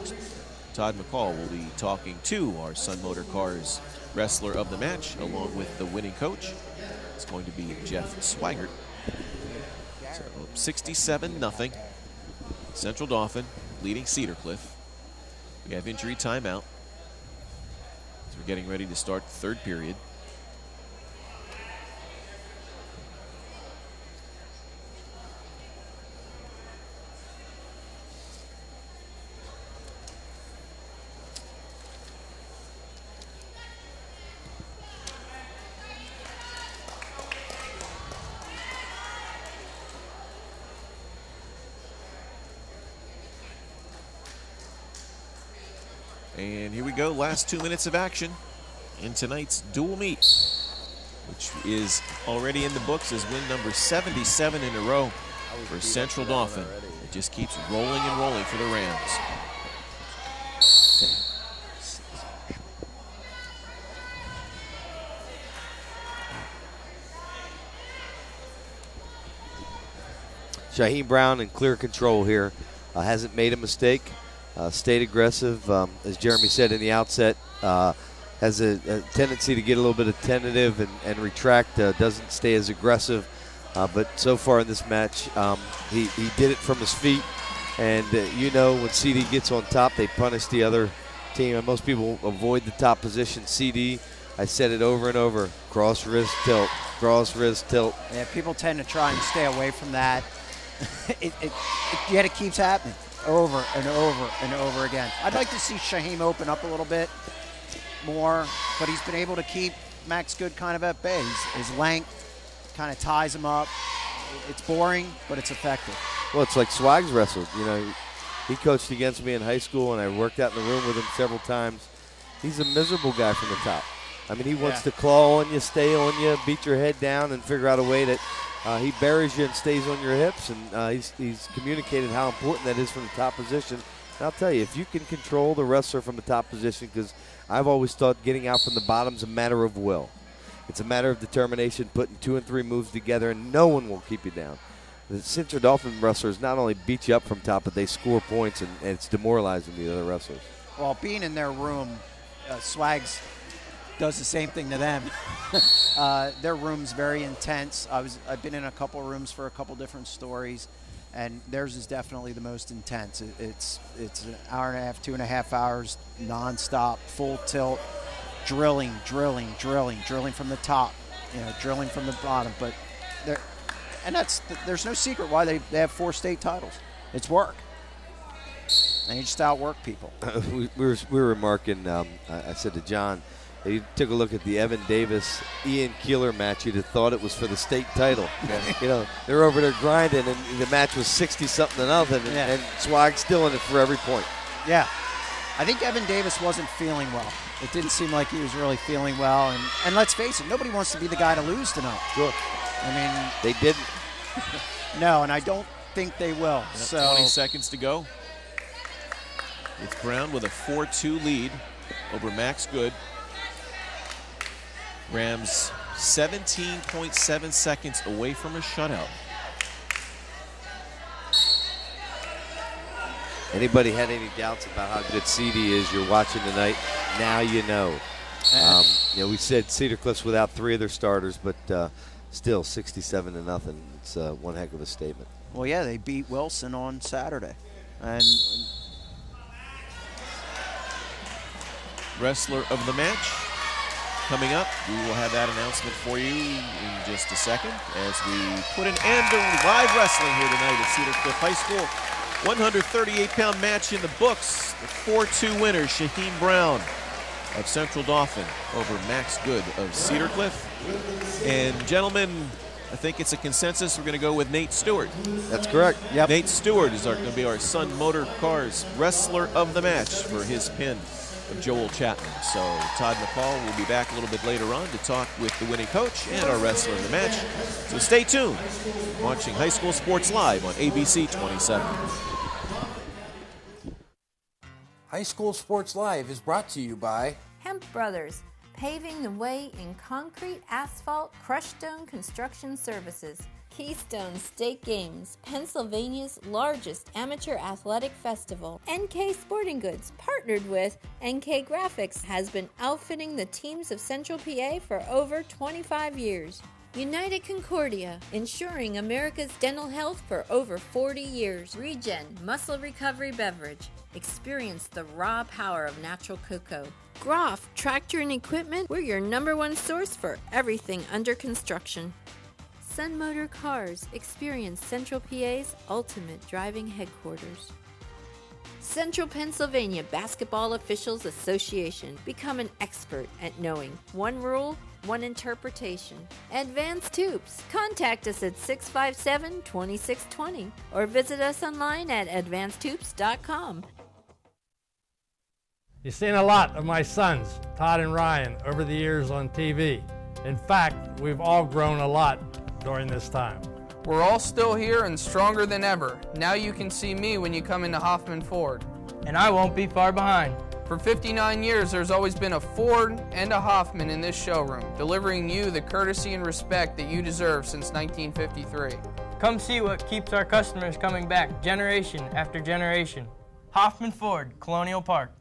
Todd McCall will be talking to our Sun Motor Cars Wrestler of the Match, along with the winning coach. It's going to be Jeff Swigert. So 67-0. Central Dauphin leading Cedar Cliff. We have injury timeout. So we're getting ready to start the third period. And here we go, last 2 minutes of action in tonight's dual meet, which is already in the books as win number 77 in a row for Central Dauphin. It just keeps rolling and rolling for the Rams. Shaheem Brown in clear control here. Hasn't made a mistake. Stayed aggressive. As Jeremy said in the outset, has a tendency to get a little bit of tentative and retract. Doesn't stay as aggressive. But so far in this match, he did it from his feet. And you know, when CD gets on top, they punish the other team. And most people avoid the top position. CD, I said it over and over, cross wrist tilt, cross wrist tilt. Yeah, people tend to try and stay away from that. Yet it keeps happening over and over and over again. I'd like to see Shaheem open up a little bit more, but he's been able to keep Max Good kind of at bay. His length kind of ties him up. It's boring, but it's effective. Well, it's like Swags wrestled. You know, he coached against me in high school, and I worked out in the room with him several times. He's a miserable guy from the top. I mean, he wants to claw on you, stay on you, beat your head down, and figure out a way that he buries you and stays on your hips. And he's communicated how important that is from the top position. And I'll tell you, if you can control the wrestler from the top position, because I've always thought getting out from the bottom's a matter of will. It's a matter of determination, putting 2 and 3 moves together, and no one will keep you down. The Central Dauphin wrestlers not only beat you up from top, but they score points, and it's demoralizing the other wrestlers. Well, being in their room, Swags does the same thing to them. Their room's very intense. I've been in a couple rooms for a couple different stories, and theirs is definitely the most intense. It's an hour and a half, 2.5 hours, nonstop, full tilt, drilling from the top, drilling from the bottom. But there's no secret why they have 4 state titles. It's work. And you just outwork people. We were remarking. I said to John, you took a look at the Evan Davis Ian Keeler match, you'd have thought it was for the state title. They're over there grinding, and the match was 60-something to nothing, and Swag still in it for every point. Yeah. I think Evan Davis wasn't feeling well. It didn't seem like he was really feeling well. And let's face it, nobody wants to be the guy to lose tonight. Sure. I mean, they didn't. No, and I don't think they will. Yep, so 20 seconds to go. It's Brown with a 4-2 lead over Max Good. Rams 17.7 seconds away from a shutout. Anybody had any doubts about how good CD is? You're watching tonight. Now you know. We said Cedar Cliff's without 3 of their starters, but still 67-0. It's one heck of a statement. Well, yeah, they beat Wilson on Saturday, and Wrestler of the match coming up. We will have that announcement for you in just a second as we put an end to live wrestling here tonight at Cedar Cliff High School. 138-pound match in the books. The 4-2 winner, Shaheem Brown of Central Dauphin over Max Good of Cedar Cliff. And gentlemen, I think it's a consensus. We're going to go with Nate Stewart. That's correct. Nate Stewart is going to be our Sun Motor Cars Wrestler of the match for his pin of Joel Chapman. So Todd McCall will be back a little bit later on to talk with the winning coach and our wrestler in the match. So stay tuned. Watching High School Sports Live on ABC 27. High School Sports Live is brought to you by Hemp Brothers, paving the way in concrete, asphalt, crushed stone construction services. Keystone State Games, Pennsylvania's largest amateur athletic festival. NK Sporting Goods, partnered with NK Graphics, has been outfitting the teams of Central PA for over 25 years. United Concordia, ensuring America's dental health for over 40 years. Regen, muscle recovery beverage. Experience the raw power of natural cocoa. Groff, tractor and equipment, we're your #1 source for everything under construction. Sun Motor Cars, experience Central PA's ultimate driving headquarters. Central Pennsylvania Basketball Officials Association, become an expert at knowing one rule, one interpretation. Advanced Hoops, contact us at 657-2620 or visit us online at advancedhoops.com. You've seen a lot of my sons, Todd and Ryan, over the years on TV. In fact, we've all grown a lot during this time. We're all still here and stronger than ever. Now you can see me when you come into Hoffman Ford. And I won't be far behind. For 59 years, there's always been a Ford and a Hoffman in this showroom, delivering you the courtesy and respect that you deserve since 1953. Come see what keeps our customers coming back generation after generation. Hoffman Ford, Colonial Park.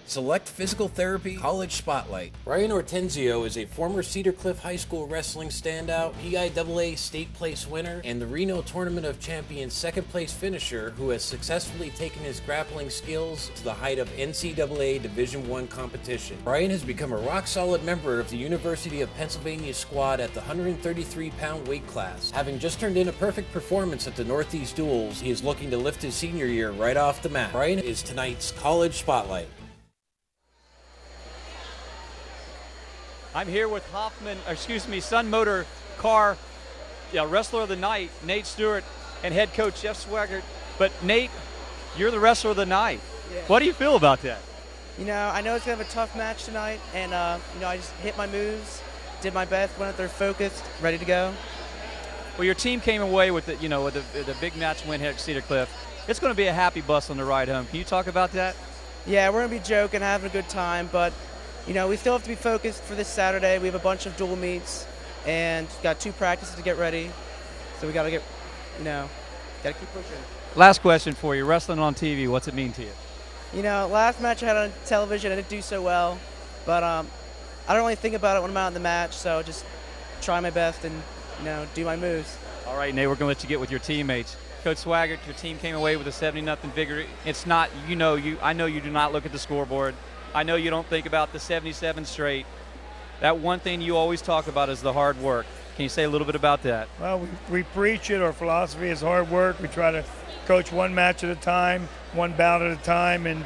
Select Physical Therapy College Spotlight. Brian Ortenzio is a former Cedar Cliff High School wrestling standout, PIAA state place winner, and the Reno Tournament of Champions second place finisher who has successfully taken his grappling skills to the height of NCAA Division I competition. Brian has become a rock-solid member of the University of Pennsylvania squad at the 133-pound weight class. Having just turned in a perfect performance at the Northeast Duels, he is looking to lift his senior year right off the mat. Brian is tonight's College Spotlight. I'm here with Sun Motor Car Wrestler of the Night, Nate Stewart, and head coach Jeff Swaggart. But Nate, you're the Wrestler of the Night. Yeah. What do you feel about that? You know, I know it's going to have a tough match tonight, and, I just hit my moves, did my best, went out there focused, ready to go. Well, your team came away with the big match win here at Cedar Cliff. It's going to be a happy bus on the ride home. Can you talk about that? Yeah, we're going to be joking, having a good time, but we still have to be focused for this Saturday. We have a bunch of dual meets and got 2 practices to get ready. So we got to got to keep pushing. Last question for you. Wrestling on TV, what's it mean to you? Last match I had on television, I didn't do so well. But I don't really think about it when I'm out in the match. So just try my best and, do my moves. All right, Nate, we're going to let you get with your teammates. Coach Swaggart, your team came away with a 70-0 victory. It's not, I know you do not look at the scoreboard. I know you don't think about the 77 straight. That one thing you always talk about is the hard work. Can you say a little bit about that? Well, we preach it. Our philosophy is hard work. We try to coach one match at a time, one bout at a time. And,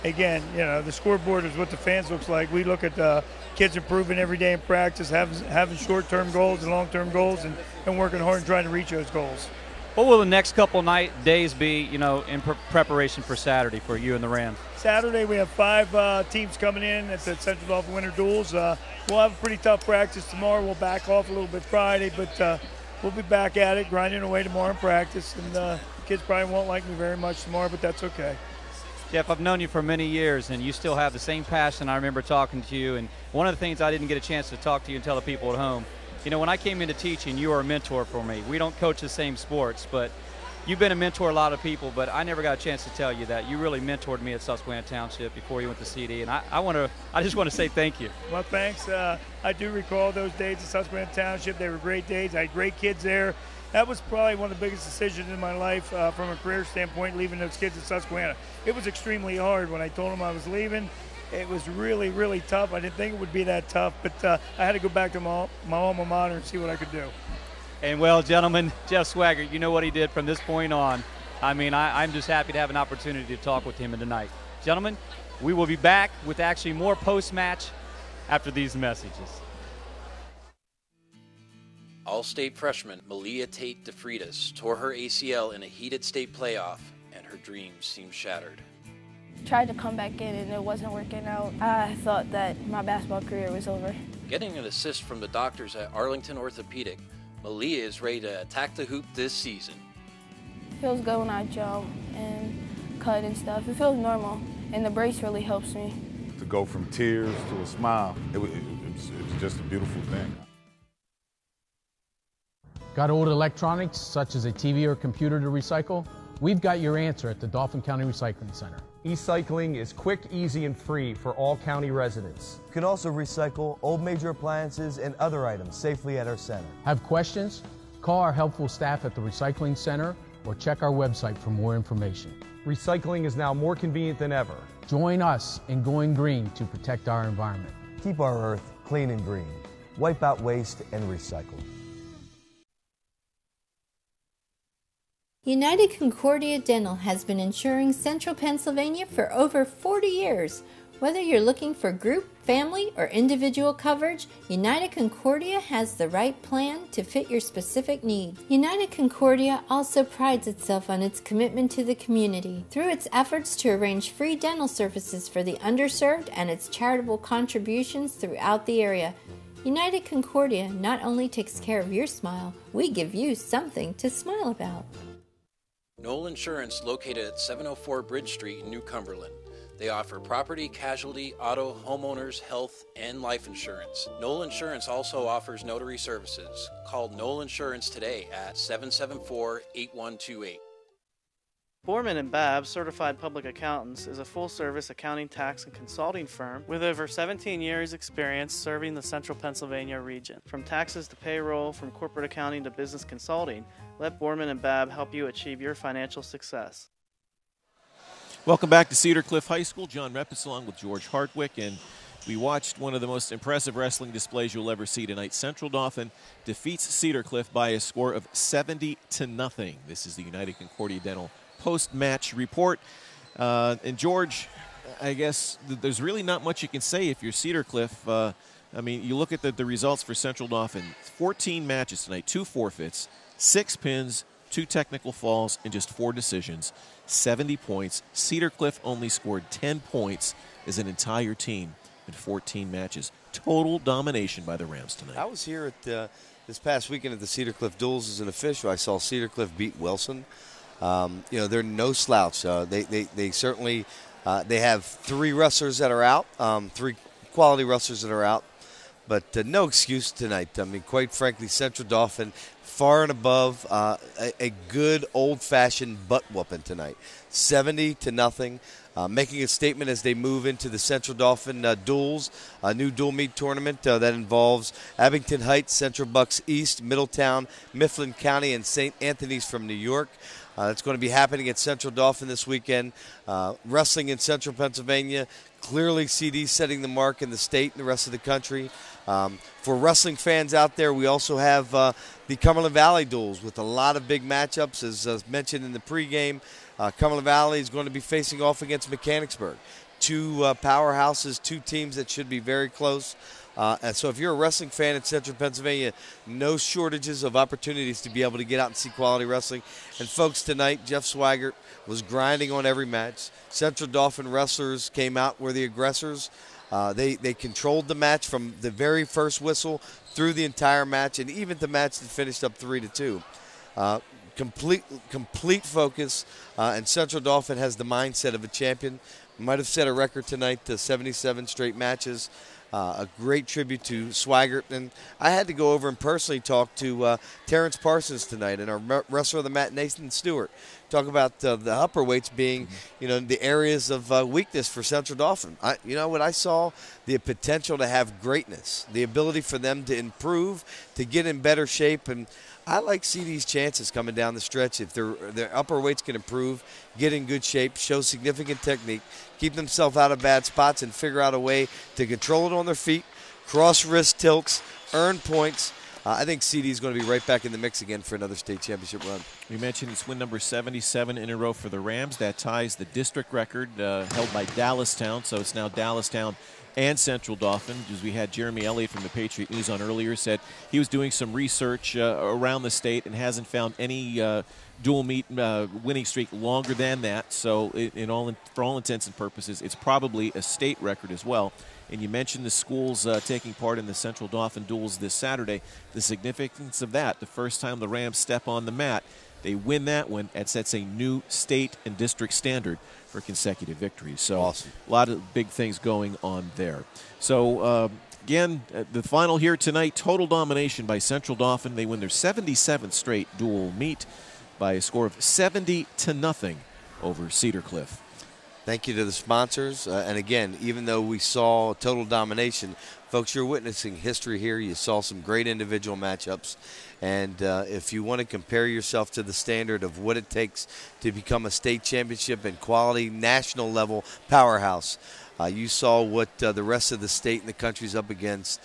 again, the scoreboard is what the fans looks like. We look at kids improving every day in practice, having short-term goals and long-term goals, and working hard and trying to reach those goals. What will the next couple days be, in preparation for Saturday for you and the Rams? Saturday we have 5 teams coming in at the Central Dauphin Winter Duels. We'll have a pretty tough practice tomorrow. We'll back off a little bit Friday, but we'll be back at it, grinding away tomorrow in practice. And the kids probably won't like me very much tomorrow, but that's okay. Jeff, I've known you for many years, and you still have the same passion. I remember talking to you, and one of the things I didn't get a chance to talk to you and tell the people at home, when I came into teaching, you were a mentor for me. We don't coach the same sports, but you've been a mentor to a lot of people, but I never got a chance to tell you that. You really mentored me at Susquehanna Township before you went to CD, and I just want to say thank you. Well, thanks. I do recall those days at Susquehanna Township. They were great days. I had great kids there. That was probably one of the biggest decisions in my life from a career standpoint, leaving those kids at Susquehanna. It was extremely hard when I told them I was leaving. It was really, really tough. I didn't think it would be that tough, but I had to go back to my alma mater and see what I could do. And, well, gentlemen, Jeff Swaggart, you know what he did from this point on. I'm just happy to have an opportunity to talk with him tonight. Gentlemen, we will be back with actually more post-match after these messages. All-state freshman Malia Tate DeFreitas tore her ACL in a heated state playoff, and her dreams seemed shattered. Tried to come back in and it wasn't working out. I thought that my basketball career was over. Getting an assist from the doctors at Arlington Orthopedic, Malia is ready to attack the hoop this season. It feels good when I jump and cut and stuff. It feels normal, and the brace really helps me. To go from tears to a smile, it was just a beautiful thing. Got old electronics, such as a TV or computer to recycle? We've got your answer at the Dauphin County Recycling Center. E-cycling is quick, easy, and free for all county residents. You can also recycle old major appliances and other items safely at our center. Have questions? Call our helpful staff at the Recycling Center or check our website for more information. Recycling is now more convenient than ever. Join us in going green to protect our environment. Keep our earth clean and green. Wipe out waste and recycle. United Concordia Dental has been insuring Central Pennsylvania for over 40 years. Whether you're looking for group, family, or individual coverage, United Concordia has the right plan to fit your specific needs. United Concordia also prides itself on its commitment to the community through its efforts to arrange free dental services for the underserved and its charitable contributions throughout the area. United Concordia not only takes care of your smile, we give you something to smile about. Knoll Insurance, located at 704 Bridge Street in New Cumberland. They offer property, casualty, auto, homeowners, health, and life insurance. Knoll Insurance also offers notary services. Call Knoll Insurance today at 774-8128. Borman & Babb Certified Public Accountants is a full-service accounting, tax, and consulting firm with over 17 years' experience serving the central Pennsylvania region. From taxes to payroll, from corporate accounting to business consulting, let Borman & Babb help you achieve your financial success. Welcome back to Cedar Cliff High School. John Reppes along with George Hartwick, and we watched one of the most impressive wrestling displays you'll ever see tonight. Central Dauphin defeats Cedar Cliff by a score of 70-0. This is the United Concordia Dental post-match report. And George, I guess there's really not much you can say if you're Cedar Cliff. I mean, you look at the results for Central Dauphin. 14 matches tonight, 2 forfeits, 6 pins, 2 technical falls, and just 4 decisions. 70 points. Cedar Cliff only scored 10 points as an entire team in 14 matches. Total domination by the Rams tonight. I was here at this past weekend at the Cedar Cliff Duels as an official. I saw Cedar Cliff beat Wilson. They're no slouch. They certainly they have 3 wrestlers that are out, 3 quality wrestlers that are out, but no excuse tonight. I mean, quite frankly, Central Dauphin far and above a good old-fashioned butt whooping tonight, 70-0. Making a statement as they move into the Central Dauphin duels, a new dual meet tournament that involves Abington Heights, Central Bucks East, Middletown, Mifflin County, and St. Anthony's from New York. It's going to be happening at Central Dauphin this weekend. Wrestling in Central Pennsylvania, clearly CD setting the mark in the state and the rest of the country. For wrestling fans out there, we also have the Cumberland Valley duels with a lot of big matchups. As mentioned in the pregame, Cumberland Valley is going to be facing off against Mechanicsburg. 2 powerhouses, 2 teams that should be very close. And so if you're a wrestling fan in Central Pennsylvania, no shortages of opportunities to be able to get out and see quality wrestling. And folks, tonight, Jeff Swigert was grinding on every match. Central Dauphin wrestlers came out, were the aggressors. They controlled the match from the very first whistle through the entire match, and even the match that finished up 3-2. Complete focus, and Central Dauphin has the mindset of a champion. Might have set a record tonight to 77 straight matches. A great tribute to Swigert. And I had to go over and personally talk to Terrence Parsons tonight and our wrestler of the mat, Nathan Stewart. Talk about the upper weights being, the areas of weakness for Central Dauphin. What I saw, the potential to have greatness, the ability for them to improve, to get in better shape. And I like CD's chances coming down the stretch. If their upper weights can improve, get in good shape, show significant technique, keep themselves out of bad spots, and figure out a way to control it on their feet, cross wrist tilts, earn points. I think CD is going to be right back in the mix again for another state championship run. We mentioned it's win number 77 in a row for the Rams. That ties the district record held by Dallastown. So it's now Dallastown and Central Dauphin, because we had Jeremy Elliott from the Patriot News on earlier, said he was doing some research around the state and hasn't found any dual meet winning streak longer than that. So for all intents and purposes, it's probably a state record as well. And you mentioned the schools taking part in the Central Dauphin duels this Saturday. The significance of that, the first time the Rams step on the mat, they win that one. It sets a new state and district standard for consecutive victories. So awesome. A lot of big things going on there. So again, the final here tonight, total domination by Central Dauphin. They win their 77th straight dual meet by a score of 70-0 over Cedar Cliff. Thank you to the sponsors. And again, even though we saw total domination, folks, you're witnessing history here. You saw some great individual matchups. And if you want to compare yourself to the standard of what it takes to become a state championship and quality national level powerhouse, you saw what the rest of the state and the country's up against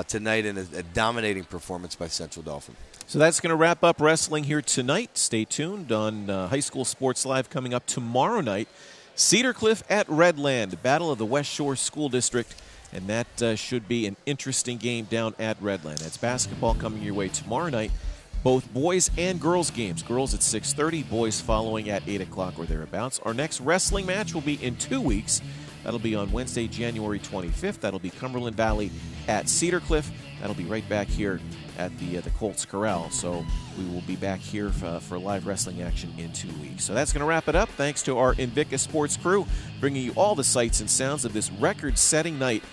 tonight in a dominating performance by Central Dauphin. So that's going to wrap up wrestling here tonight. Stay tuned on High School Sports Live coming up tomorrow night. Cedar Cliff at Redland, Battle of the West Shore School District, and that should be an interesting game down at Redland. That's basketball coming your way tomorrow night, both boys and girls games. Girls at 6:30, boys following at 8 o'clock or thereabouts. Our next wrestling match will be in 2 weeks. That'll be on Wednesday, January 25th. That'll be Cumberland Valley at Cedar Cliff. That'll be right back here at the Colts Corral. So we will be back here for live wrestling action in 2 weeks. So that's going to wrap it up. Thanks to our Invictus Sports crew, bringing you all the sights and sounds of this record-setting night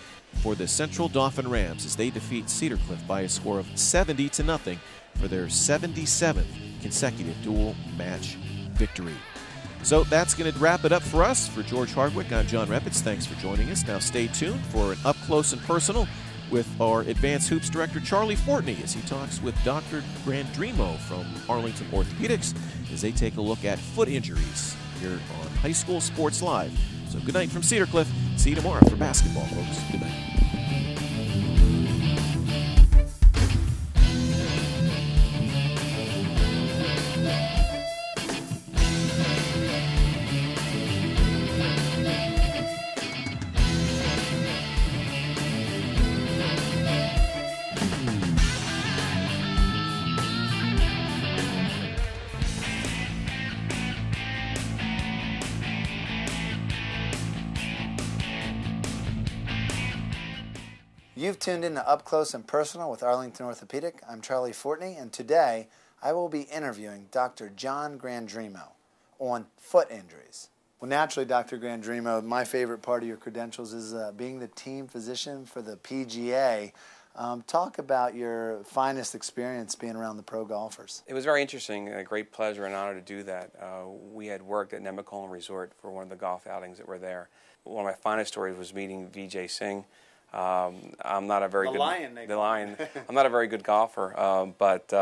for the Central Dauphin Rams as they defeat Cedar Cliff by a score of 70-0 for their 77th consecutive dual match victory. So that's going to wrap it up for us. For George Hardwick, I'm John Repitz. Thanks for joining us. Now stay tuned for an up-close and personal with our Advanced Hoops Director, Charlie Fortney, as he talks with Dr. Grandremo from Arlington Orthopedics as they take a look at foot injuries here on High School Sports Live. So good night from Cedar Cliff. See you tomorrow for basketball, folks. Good night. You've tuned in to Up Close and Personal with Arlington Orthopedic. I'm Charlie Fortney, and today I will be interviewing Dr. John Grandremo on foot injuries. Well, naturally, Dr. Grandremo, my favorite part of your credentials is being the team physician for the PGA. Talk about your finest experience being around the pro golfers. It was very interesting, a great pleasure and honor to do that. We had worked at Nemacolin Resort for one of the golf outings that were there. One of my finest stories was meeting Vijay Singh. I'm not a very good lion. I'm not a very good golfer, but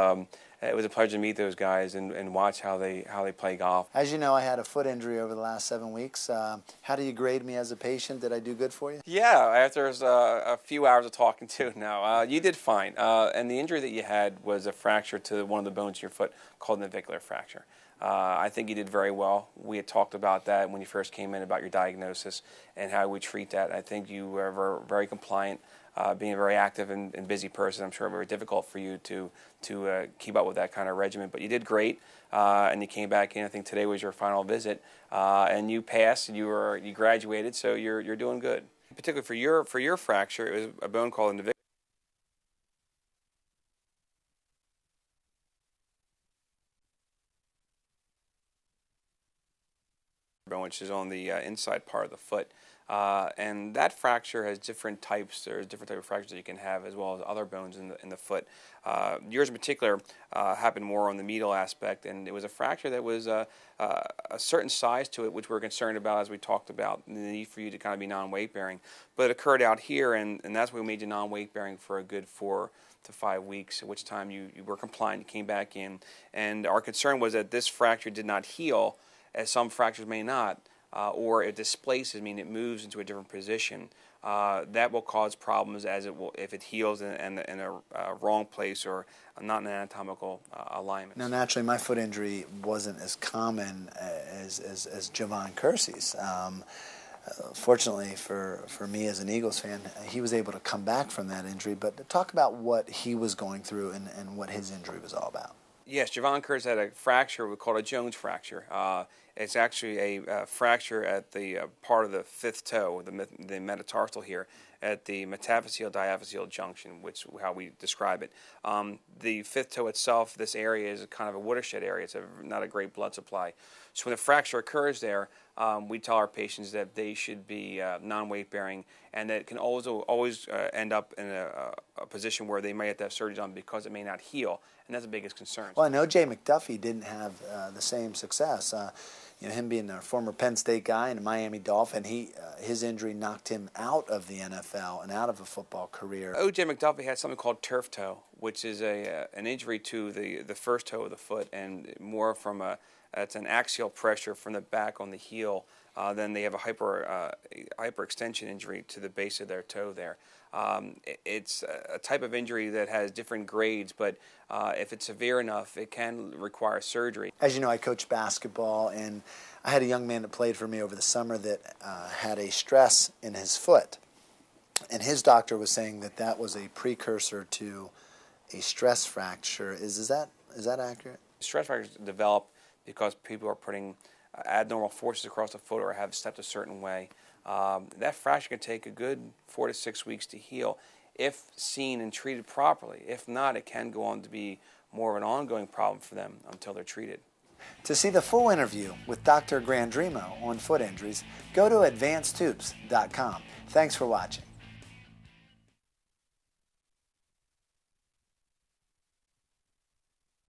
it was a pleasure to meet those guys and watch how they play golf. As you know, I had a foot injury over the last 7 weeks. How do you grade me as a patient? Did I do good for you? Yeah, after a few hours of talking to now, you did fine. And the injury that you had was a fracture to one of the bones in your foot called an navicular fracture. I think you did very well. We had talked about that when you first came in, about your diagnosis and how we treat that. I think you were very compliant, being a very active and busy person. I'm sure very difficult for you to keep up with that kind of regimen. But you did great, and you came back in. I think today was your final visit, and you passed. You graduated, so you're doing good. Particularly for your fracture, it was a bone called a navicular. Which is on the inside part of the foot, and that fracture has different types. There's different type of fractures that you can have, as well as other bones in the foot. Yours in particular happened more on the medial aspect, and it was a fracture that was a certain size to it, which we're concerned about, as we talked about, the need for you to kind of be non-weight bearing. But it occurred out here, and that's why we made you non-weight bearing for a good 4 to 5 weeks, at which time you were compliant, you came back in, and our concern was that this fracture did not heal, as some fractures may not, or it displaces, meaning it moves into a different position. That will cause problems as it will if it heals in a wrong place or not in an anatomical alignment. Now, naturally, my foot injury wasn't as common as Javon Kersey's. Fortunately for me as an Eagles fan, he was able to come back from that injury. But talk about what he was going through and what his injury was all about. Yes, Javon Curtis had a fracture we call a Jones fracture. It's actually a fracture at the part of the fifth toe, the metatarsal here, at the metaphyseal-diaphyseal junction, which is how we describe it. The fifth toe itself, this area is kind of a watershed area. It's not a great blood supply. So when the fracture occurs there, we tell our patients that they should be non-weight bearing, and that it can always end up in a position where they might have to have surgery done because it may not heal, and that's the biggest concern. Well, I know Jay McDuffie didn't have the same success. Him being a former Penn State guy and a Miami Dolphin, his injury knocked him out of the NFL and out of a football career. O.J. McDuffie had something called turf toe, which is an injury to the first toe of the foot, and more from it's an axial pressure from the back on the heel. Then they have a hyperextension injury to the base of their toe there. It's a type of injury that has different grades, but if it's severe enough, it can require surgery. As you know, I coach basketball, and I had a young man that played for me over the summer that had a stress in his foot. And his doctor was saying that that was a precursor to a stress fracture. Is that accurate? Stress fractures develop because people are putting abnormal forces across the foot or have stepped a certain way. That fracture can take a good 4 to 6 weeks to heal if seen and treated properly. If not, it can go on to be more of an ongoing problem for them until they're treated. To see the full interview with Dr. Grandremo on foot injuries, go to advancedhoops.com. Thanks for watching.